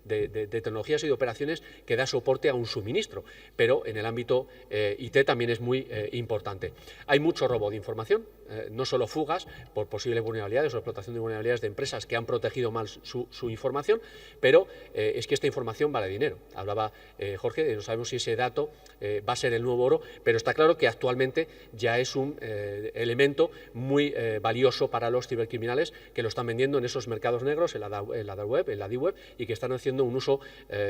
de tecnologías y de operaciones que da soporte a un suministro, pero en el ámbito IT también es muy importante. Hay mucho robo de información, no solo fugas por posibles vulnerabilidades o explotación de vulnerabilidades de empresas que han protegido mal su información, pero es que esta información vale dinero. Hablaba Jorge, no sabemos si ese dato va a ser el nuevo oro, pero está claro que actualmente ya es un elemento muy valioso para los cibercriminales que lo están vendiendo en esos mercados negros, en la dark web, en la deep web, y que están haciendo un uso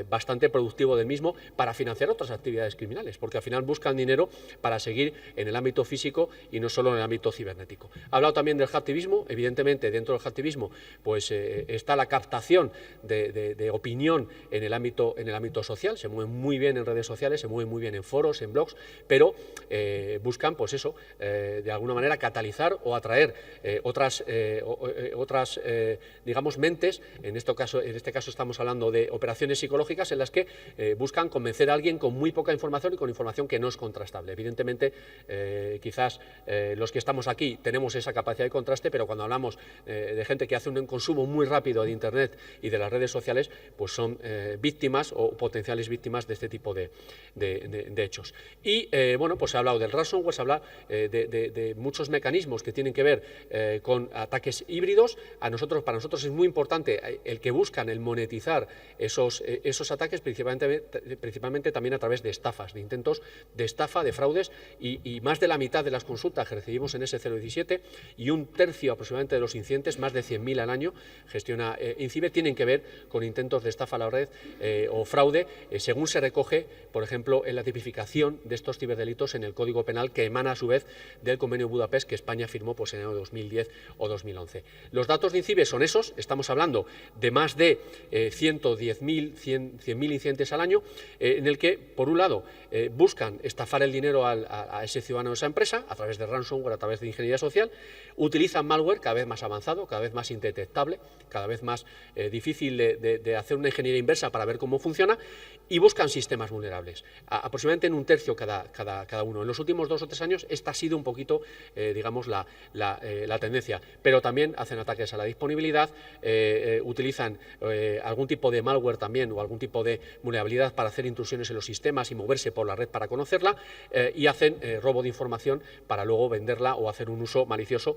bastante productivo del mismo para financiar otras actividades criminales, porque al final buscan dinero para seguir en el ámbito físico y no solo en el ámbito cibernético. Ha hablado también del hacktivismo. Evidentemente, dentro del hacktivismo pues está la captación de opinión en el ámbito social. Se mueven muy bien en redes sociales, se mueven muy bien en foros, en blogs, pero buscan, pues eso, de alguna manera catalizar o atraer otras digamos, mentes. En este caso estamos hablando de operaciones psicológicas en las que buscan convencer a alguien con muy poca información y con información que no es contrastable. Evidentemente, quizás los que estamos aquí tenemos esa capacidad de contraste, pero cuando hablamos de gente que hace un consumo muy rápido de Internet y de las redes sociales, pues son víctimas o potenciales víctimas de este tipo de hechos. Y bueno, pues se ha hablado del ransomware, se habla de muchos mecanismos que tienen que ver con ataques híbridos. Para nosotros es muy importante el que buscan el monetizar esos ataques, principalmente también a través de estafas, de intentos de estafa, de fraudes, y más de la mitad de las consultas que recibimos en ese 017 y un tercio aproximadamente de los incidentes, más de 100.000 al año, gestiona INCIBE, tienen que ver con intentos de estafa a la red o fraude, según se recoge, por ejemplo, en la tipificación de estos ciberdelitos en el Código Penal, que emana a su vez del Convenio Budapest que España firmó pues en el año 2010 o 2011. Los datos de INCIBE son esos. Estamos hablando de más de 100.000 incidentes al año, en el que, por un lado, buscan estafar el dinero a ese ciudadano de esa empresa a través de ransomware, a través de ingeniería social, utilizan malware cada vez más avanzado, cada vez más indetectable, cada vez más difícil de hacer una ingeniería inversa para ver cómo funciona, y buscan sistemas vulnerables, aproximadamente en un tercio cada uno. En los últimos 2 o 3 años esta ha sido un poquito, digamos, la tendencia, pero también hacen ataques a la disponibilidad, utilizan algún tipo de malware también o algún tipo de vulnerabilidad para hacer intrusiones en los sistemas y moverse por la red para conocerla, y hacen robo de información para luego venderla o hacer un uso malicioso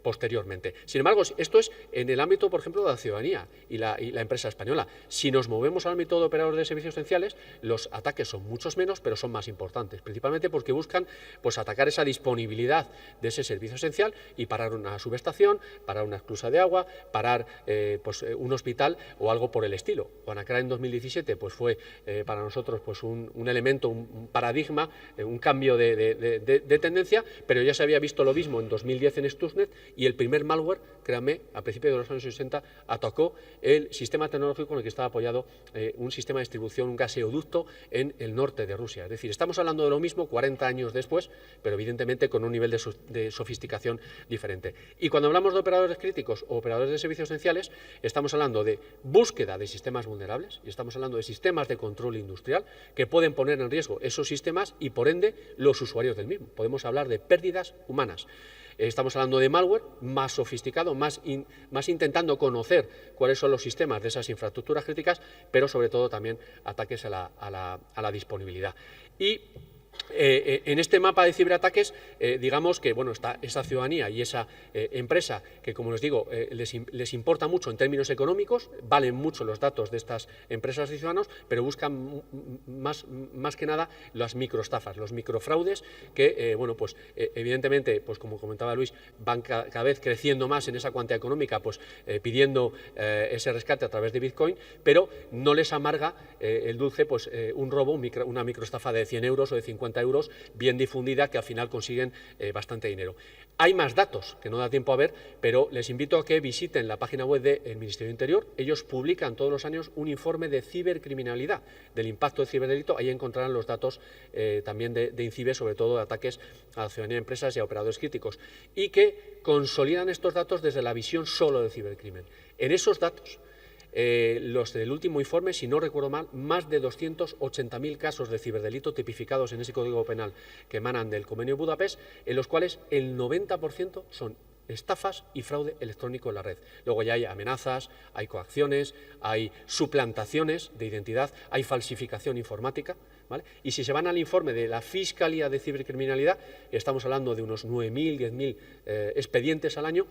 posteriormente. Sin embargo, esto es en el ámbito, por ejemplo, de la ciudadanía y la empresa española. Si nos movemos al ámbito de operadores de servicios esenciales, los ataques son muchos menos, pero son más importantes, principalmente porque buscan pues atacar esa disponibilidad de ese servicio esencial y parar una subestación, parar una esclusa de agua, parar un hospital o algo por el estilo. WannaCry en 2017 pues fue para nosotros pues un elemento, un paradigma, un cambio de tendencia, pero ya se había visto lo mismo en 2010 en Stuxnet, y el primer malware, créanme, a principios de los años 60 atacó el sistema tecnológico en el que estaba apoyado un sistema de distribución, un gaseoducto en el norte de Rusia. Es decir, estamos hablando de lo mismo 40 años después, pero evidentemente con un nivel de sofisticación diferente. Y cuando hablamos de operadores críticos o operadores de servicios esenciales, estamos hablando de búsqueda de sistemas vulnerables y estamos hablando de sistemas de control industrial que pueden poner en riesgo esos sistemas y, por ende, los usuarios del mismo. Podemos hablar de pérdidas humanas. Estamos hablando de malware más sofisticado, más intentando conocer cuáles son los sistemas de esas infraestructuras críticas, pero sobre todo también ataques a la disponibilidad. Y en este mapa de ciberataques, digamos que bueno, está esa ciudadanía y esa empresa que, como les digo, les importa mucho en términos económicos, valen mucho los datos de estas empresas y ciudadanos, pero buscan más que nada las microestafas, los microfraudes que, bueno, pues evidentemente, pues como comentaba Luis, van cada vez creciendo más en esa cuantía económica, pues pidiendo ese rescate a través de Bitcoin, pero no les amarga el dulce, pues un robo, una microestafa de 100 euros o de 50 euros bien difundida que al final consiguen bastante dinero. Hay más datos que no da tiempo a ver, pero les invito a que visiten la página web del Ministerio de Interior. Ellos publican todos los años un informe de cibercriminalidad, del impacto del ciberdelito. Ahí encontrarán los datos también de INCIBE, sobre todo de ataques a la ciudadanía, empresas y a operadores críticos, y que consolidan estos datos desde la visión solo del cibercrimen. En esos datos, los del último informe, si no recuerdo mal, más de 280.000 casos de ciberdelito tipificados en ese Código Penal que emanan del Convenio de Budapest, en los cuales el 90% son estafas y fraude electrónico en la red. Luego ya hay amenazas, hay coacciones, hay suplantaciones de identidad, hay falsificación informática, ¿vale? Y si se van al informe de la Fiscalía de Cibercriminalidad, estamos hablando de unos 9.000, 10.000 expedientes al año,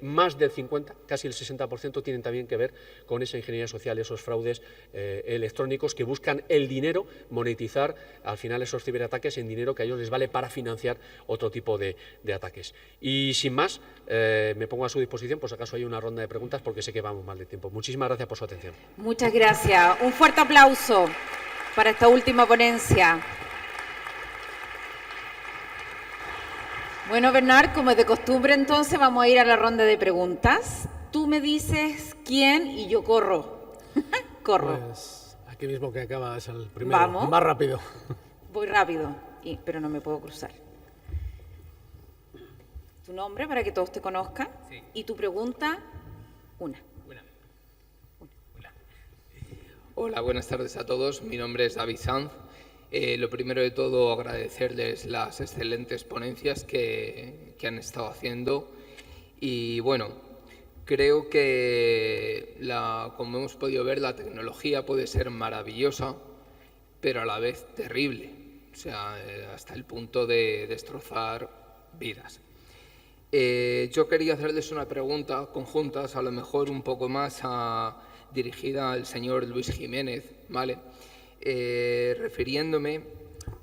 más del 50, casi el 60% tienen también que ver con esa ingeniería social, esos fraudes electrónicos que buscan el dinero, monetizar al final esos ciberataques en dinero que a ellos les vale para financiar otro tipo de ataques. Y sin más, me pongo a su disposición, por si acaso hay una ronda de preguntas, porque sé que vamos mal de tiempo. Muchísimas gracias por su atención. Muchas gracias. Un fuerte aplauso para esta última ponencia. Bueno, Bernard, como es de costumbre, entonces vamos a ir a la ronda de preguntas. Tú me dices quién y yo corro. Corro. Pues aquí mismo que acaba es el primero. Vamos. Más rápido. Voy rápido, pero no me puedo cruzar. Tu nombre para que todos te conozcan. Sí. Y tu pregunta, una. Hola, buenas tardes a todos. Mi nombre es David Sanz. Lo primero de todo, agradecerles las excelentes ponencias que han estado haciendo. Y bueno, creo que, como hemos podido ver, la tecnología puede ser maravillosa, pero a la vez terrible. O sea, hasta el punto de destrozar vidas. Yo quería hacerles una pregunta conjunta, a lo mejor un poco más dirigida al señor Luis Jiménez, ¿vale? Refiriéndome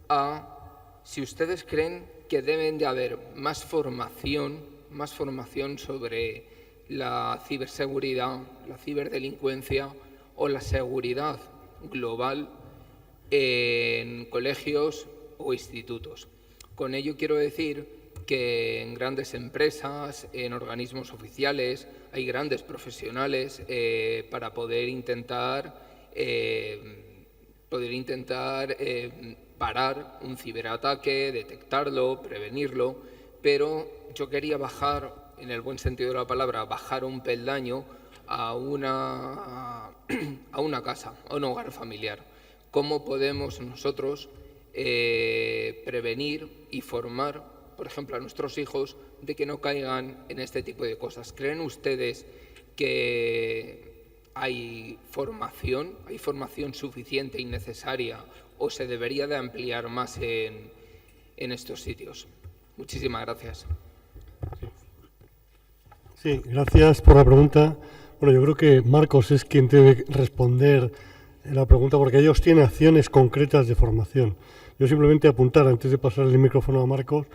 a si ustedes creen que deben de haber más formación sobre la ciberseguridad, la ciberdelincuencia o la seguridad global en colegios o institutos. Con ello quiero decir que en grandes empresas, en organismos oficiales, hay grandes profesionales para poder intentar parar un ciberataque, detectarlo, prevenirlo, pero yo quería bajar, en el buen sentido de la palabra, bajar un peldaño a una casa, a un hogar familiar. ¿Cómo podemos nosotros prevenir y formar, por ejemplo, a nuestros hijos de que no caigan en este tipo de cosas? ¿Creen ustedes que hay formación suficiente y necesaria o se debería de ampliar más en estos sitios? Muchísimas gracias. Sí, gracias por la pregunta. Bueno, yo creo que Marcos es quien debe responder la pregunta porque ellos tienen acciones concretas de formación. Yo simplemente apuntar, antes de pasar el micrófono a Marcos,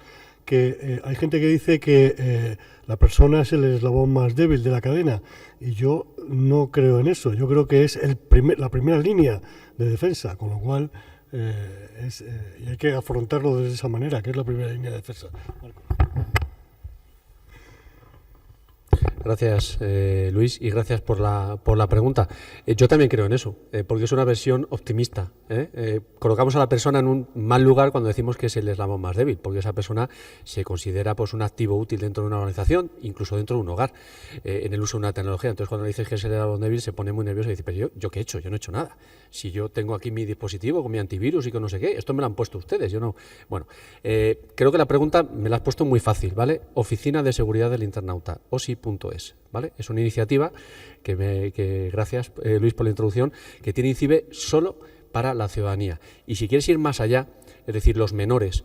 que hay gente que dice que la persona es el eslabón más débil de la cadena y yo no creo en eso. Yo creo que es la primera línea de defensa, con lo cual y hay que afrontarlo de esa manera, que es la primera línea de defensa. Marcos. Gracias, Luis, y gracias por la pregunta. Yo también creo en eso, porque es una versión optimista. Colocamos a la persona en un mal lugar cuando decimos que es el eslabón más débil, porque esa persona se considera pues un activo útil dentro de una organización, incluso dentro de un hogar, en el uso de una tecnología. Entonces, cuando le dices que es el eslabón débil, se pone muy nervioso y dice, pero ¿yo qué he hecho? Yo no he hecho nada. Si yo tengo aquí mi dispositivo con mi antivirus y con no sé qué, esto me lo han puesto ustedes, yo no. Bueno, creo que la pregunta me la has puesto muy fácil, ¿vale? Oficina de Seguridad del Internauta, osi.es. ¿Vale? Es una iniciativa que gracias Luis por la introducción, que tiene INCIBE solo para la ciudadanía. Y si quieres ir más allá, es decir, los menores,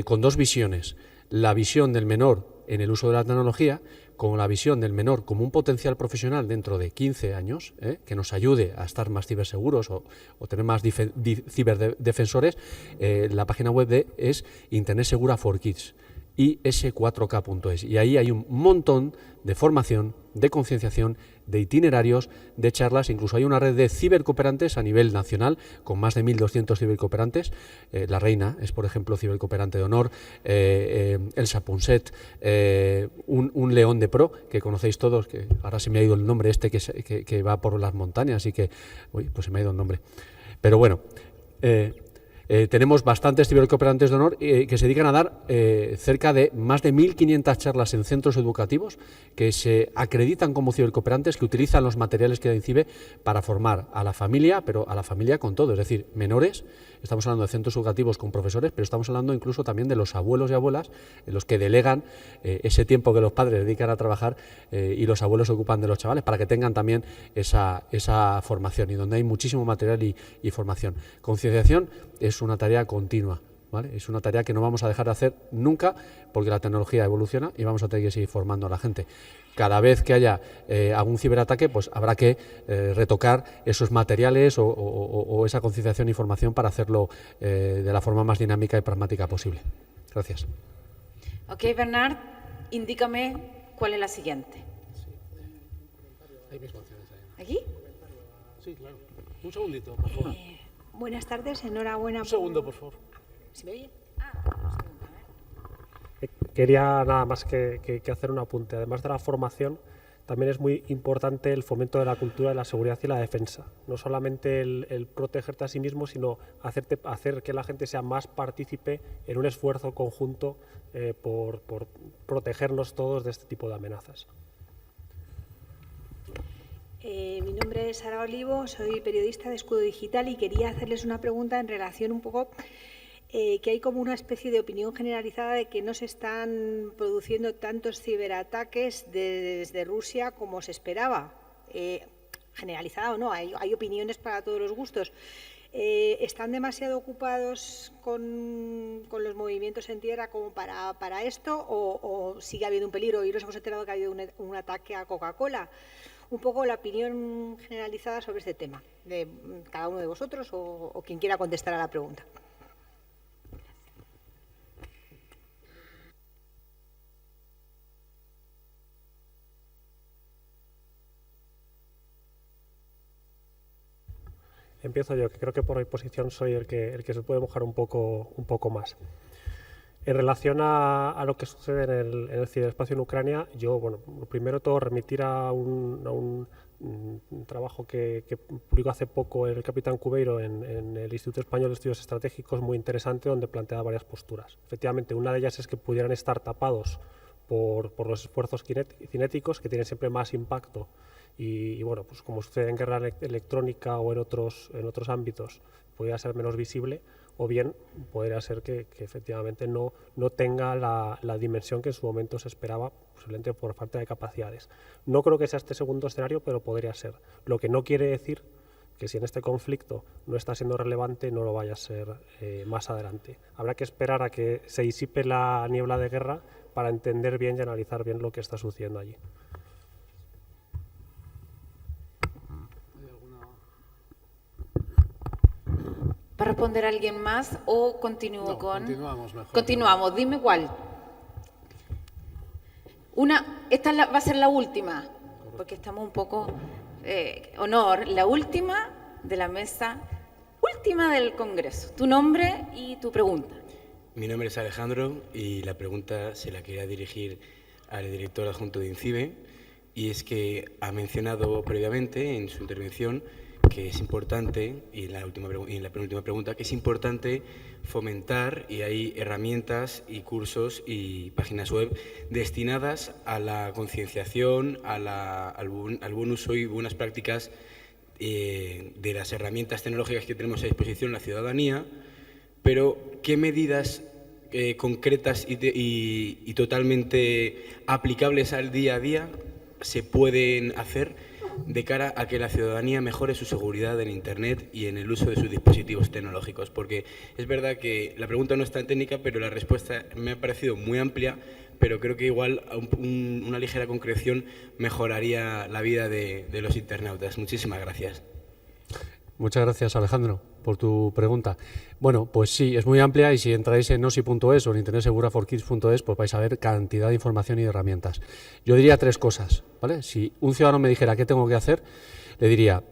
con dos visiones, la visión del menor en el uso de la tecnología, con la visión del menor como un potencial profesional dentro de 15 años, que nos ayude a estar más ciberseguros o tener más ciberdefensores, la página web es Internet Segura for Kids. is4k.es, y ahí hay un montón de formación, de concienciación, de itinerarios, de charlas. Incluso hay una red de cibercooperantes a nivel nacional con más de 1.200 cibercooperantes. La Reina es, por ejemplo, cibercooperante de honor, Elsa Ponset, un león de pro que conocéis todos, que ahora se me ha ido el nombre que va por las montañas y que, uy, pues se me ha ido el nombre, pero bueno, tenemos bastantes cibercooperantes de honor que se dedican a dar cerca de más de 1.500 charlas en centros educativos que se acreditan como cibercooperantes, que utilizan los materiales que da INCIBE para formar a la familia, pero a la familia con todo, es decir, menores. Estamos hablando de centros educativos con profesores, pero estamos hablando incluso también de los abuelos y abuelas, en los que delegan ese tiempo que los padres dedican a trabajar y los abuelos se ocupan de los chavales para que tengan también esa formación, y donde hay muchísimo material y formación. Concienciación es una tarea continua, ¿vale? Es una tarea que no vamos a dejar de hacer nunca, porque la tecnología evoluciona y vamos a tener que seguir formando a la gente. Cada vez que haya algún ciberataque, pues habrá que retocar esos materiales o esa concienciación y formación para hacerlo de la forma más dinámica y pragmática posible. Gracias. Ok, Bernard, indícame cuál es la siguiente. ¿Aquí? Sí, claro. Un segundito, por favor. Buenas tardes, enhorabuena. Un segundo, por favor. ¿Se me oye? Quería nada más que hacer un apunte. Además de la formación, también es muy importante el fomento de la cultura de la seguridad y la defensa. No solamente el protegerte a sí mismo, sino hacer que la gente sea más partícipe en un esfuerzo conjunto por protegernos todos de este tipo de amenazas. Mi nombre es Sara Olivo, soy periodista de Escudo Digital y quería hacerles una pregunta en relación un poco que hay como una especie de opinión generalizada de que no se están produciendo tantos ciberataques desde Rusia como se esperaba. Generalizada o no, hay opiniones para todos los gustos. ¿Están demasiado ocupados con los movimientos en tierra como para esto o sigue habiendo un peligro? Y nos hemos enterado que ha habido un ataque a Coca-Cola. Un poco la opinión generalizada sobre este tema, de cada uno de vosotros o quien quiera contestar a la pregunta. Empiezo yo, que creo que por mi posición soy el que se puede mojar un poco más. En relación a lo que sucede en el ciberespacio en Ucrania, yo, bueno, primero todo remitir a un trabajo que publicó hace poco el capitán Cubeiro en el Instituto Español de Estudios Estratégicos, muy interesante, donde plantea varias posturas. Efectivamente, una de ellas es que pudieran estar tapados por los esfuerzos cinéticos, que tienen siempre más impacto, y bueno, pues como sucede en guerra electrónica o en otros ámbitos, podría ser menos visible, o bien podría ser que efectivamente no tenga la dimensión que en su momento se esperaba, posiblemente por falta de capacidades. No creo que sea este segundo escenario, pero podría ser. Lo que no quiere decir que si en este conflicto no está siendo relevante, no lo vaya a ser más adelante. Habrá que esperar a que se disipe la niebla de guerra para entender bien y analizar bien lo que está sucediendo allí. ¿Va a responder alguien más o continúo No, con...? continuamos mejor. Continuamos, dime cuál. Esta va a ser la última, porque estamos un poco... honor, la última de la mesa, última del Congreso. Tu nombre y tu pregunta. Mi nombre es Alejandro y la pregunta se la quería dirigir al director adjunto de INCIBE y es que ha mencionado previamente en su intervención que es importante, y en la penúltima pregunta, que es importante fomentar, y hay herramientas y cursos y páginas web destinadas a la concienciación, al buen uso y buenas prácticas de las herramientas tecnológicas que tenemos a disposición la ciudadanía, pero ¿qué medidas concretas y totalmente aplicables al día a día se pueden hacer de cara a que la ciudadanía mejore su seguridad en Internet y en el uso de sus dispositivos tecnológicos? Porque es verdad que la pregunta no es tan técnica, pero la respuesta me ha parecido muy amplia, pero creo que igual una ligera concreción mejoraría la vida de los internautas. Muchísimas gracias. Muchas gracias, Alejandro, por tu pregunta. Bueno, pues sí, es muy amplia, y si entráis en osi.es o en internetseguraforkids.es, pues vais a ver cantidad de información y de herramientas. Yo diría 3 cosas, ¿vale? Si un ciudadano me dijera qué tengo que hacer, le diría: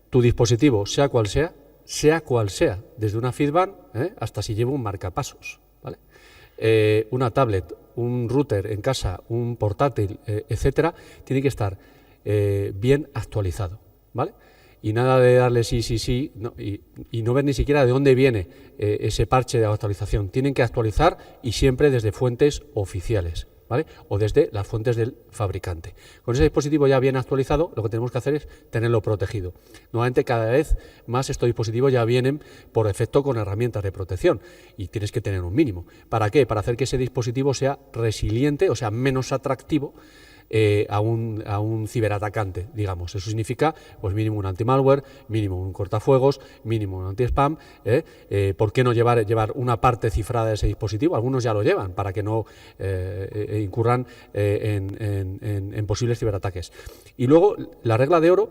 tu dispositivo, sea cual sea, desde una feedback hasta si llevo un marcapasos, ¿vale? Una tablet, un router en casa, un portátil, etcétera, tiene que estar bien actualizado, ¿vale? Y nada de darle sí, no, y no ver ni siquiera de dónde viene ese parche de actualización. Tienen que actualizar, y siempre desde fuentes oficiales, ¿vale? O desde las fuentes del fabricante. Con ese dispositivo ya bien actualizado, lo que tenemos que hacer es tenerlo protegido. Nuevamente, cada vez más estos dispositivos ya vienen por defecto con herramientas de protección, y tienes que tener un mínimo. ¿Para qué? Para hacer que ese dispositivo sea resiliente, o sea, menos atractivo a un ciberatacante, digamos. Eso significa, pues, mínimo un anti-malware, mínimo un cortafuegos, mínimo un anti-spam. ¿Por qué no llevar una parte cifrada de ese dispositivo? Algunos ya lo llevan para que no incurran en posibles ciberataques. Y luego, la regla de oro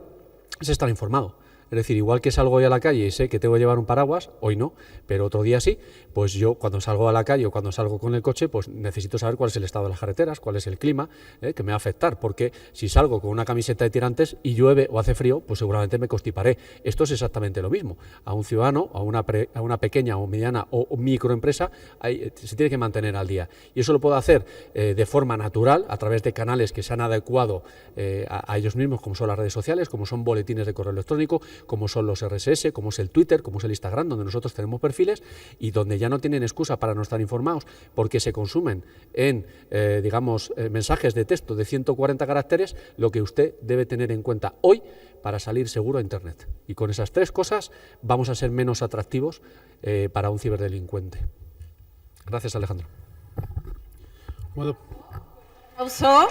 es estar informado. Es decir, igual que salgo hoy a la calle y sé que tengo que llevar un paraguas, hoy no, pero otro día sí, pues yo cuando salgo a la calle o cuando salgo con el coche, pues necesito saber cuál es el estado de las carreteras, cuál es el clima, que me va a afectar, porque si salgo con una camiseta de tirantes y llueve o hace frío, pues seguramente me constiparé. Esto es exactamente lo mismo. A un ciudadano, a una pequeña o mediana o microempresa, se tiene que mantener al día. Y eso lo puedo hacer de forma natural, a través de canales que se han adecuado a ellos mismos, como son las redes sociales, como son boletines de correo electrónico, como son los RSS, como es el Twitter, como es el Instagram, donde nosotros tenemos perfiles y donde ya no tienen excusa para no estar informados, porque se consumen en, mensajes de texto de 140 caracteres, lo que usted debe tener en cuenta hoy para salir seguro a Internet. Y con esas 3 cosas vamos a ser menos atractivos para un ciberdelincuente. Gracias, Alejandro. Bueno. ¿Aplauso?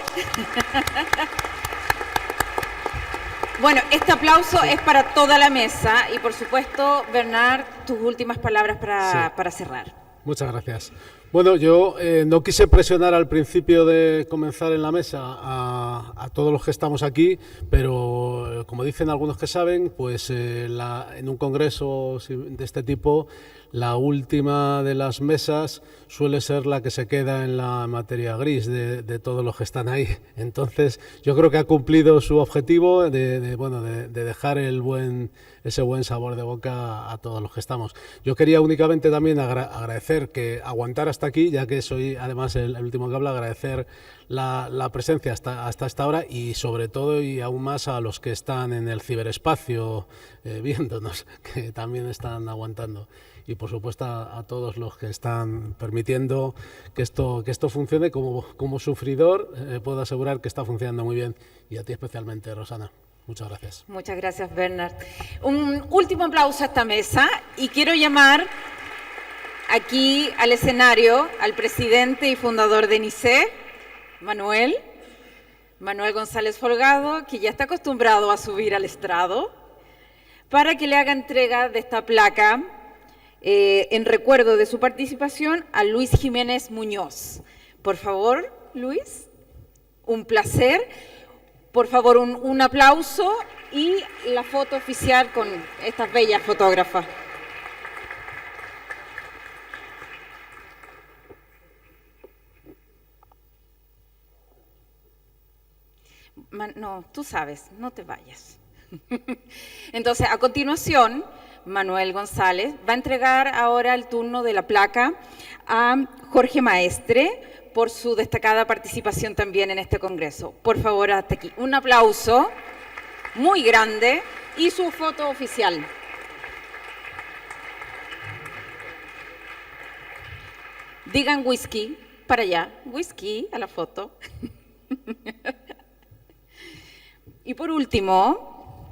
Bueno, este aplauso es para toda la mesa y, por supuesto, Bernard, tus últimas palabras para cerrar. Muchas gracias. Bueno, yo no quise presionar al principio de comenzar en la mesa a todos los que estamos aquí, pero como dicen algunos que saben, pues en un congreso de este tipo, la última de las mesas suele ser la que se queda en la materia gris de todos los que están ahí. Entonces, yo creo que ha cumplido su objetivo de dejar ese buen sabor de boca a todos los que estamos. Yo quería únicamente también agradecer que aguantar hasta aquí, ya que soy además el último que habla, agradecer la presencia hasta esta hora, y sobre todo y aún más a los que están en el ciberespacio viéndonos, que también están aguantando. Y por supuesto a todos los que están permitiendo que esto funcione. Como sufridor puedo asegurar que está funcionando muy bien, y a ti especialmente, Rosana. Muchas gracias. Muchas gracias, Bernard. Un último aplauso a esta mesa, y quiero llamar aquí al escenario al presidente y fundador de NICE, Manuel González Folgado, que ya está acostumbrado a subir al estrado, para que le haga entrega de esta placa en recuerdo de su participación a Luis Jiménez Muñoz. Por favor, Luis, un placer. Por favor, un aplauso y la foto oficial con estas bellas fotógrafas. No, tú sabes, no te vayas. Entonces, a continuación, Manuel González va a entregar ahora el turno de la placa a Jorge Maestre por su destacada participación también en este congreso. Por favor, hasta aquí. Un aplauso muy grande y su foto oficial. Digan whisky para allá, whisky a la foto. Y por último,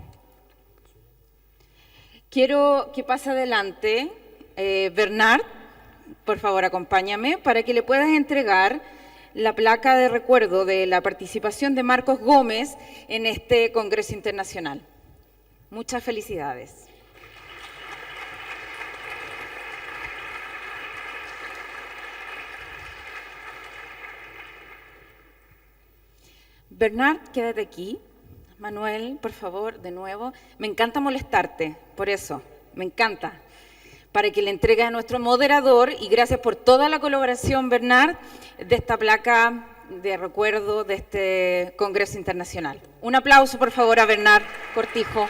quiero que pase adelante Bernard, por favor acompáñame, para que le puedas entregar la placa de recuerdo de la participación de Marcos Gómez en este Congreso Internacional. Muchas felicidades. Bernard, quédate aquí. Manuel, por favor, de nuevo. Me encanta molestarte, por eso, me encanta. Para que le entregue a nuestro moderador, y gracias por toda la colaboración, Bernard, de esta placa de recuerdo de este Congreso Internacional. Un aplauso, por favor, a Bernard Cortijo.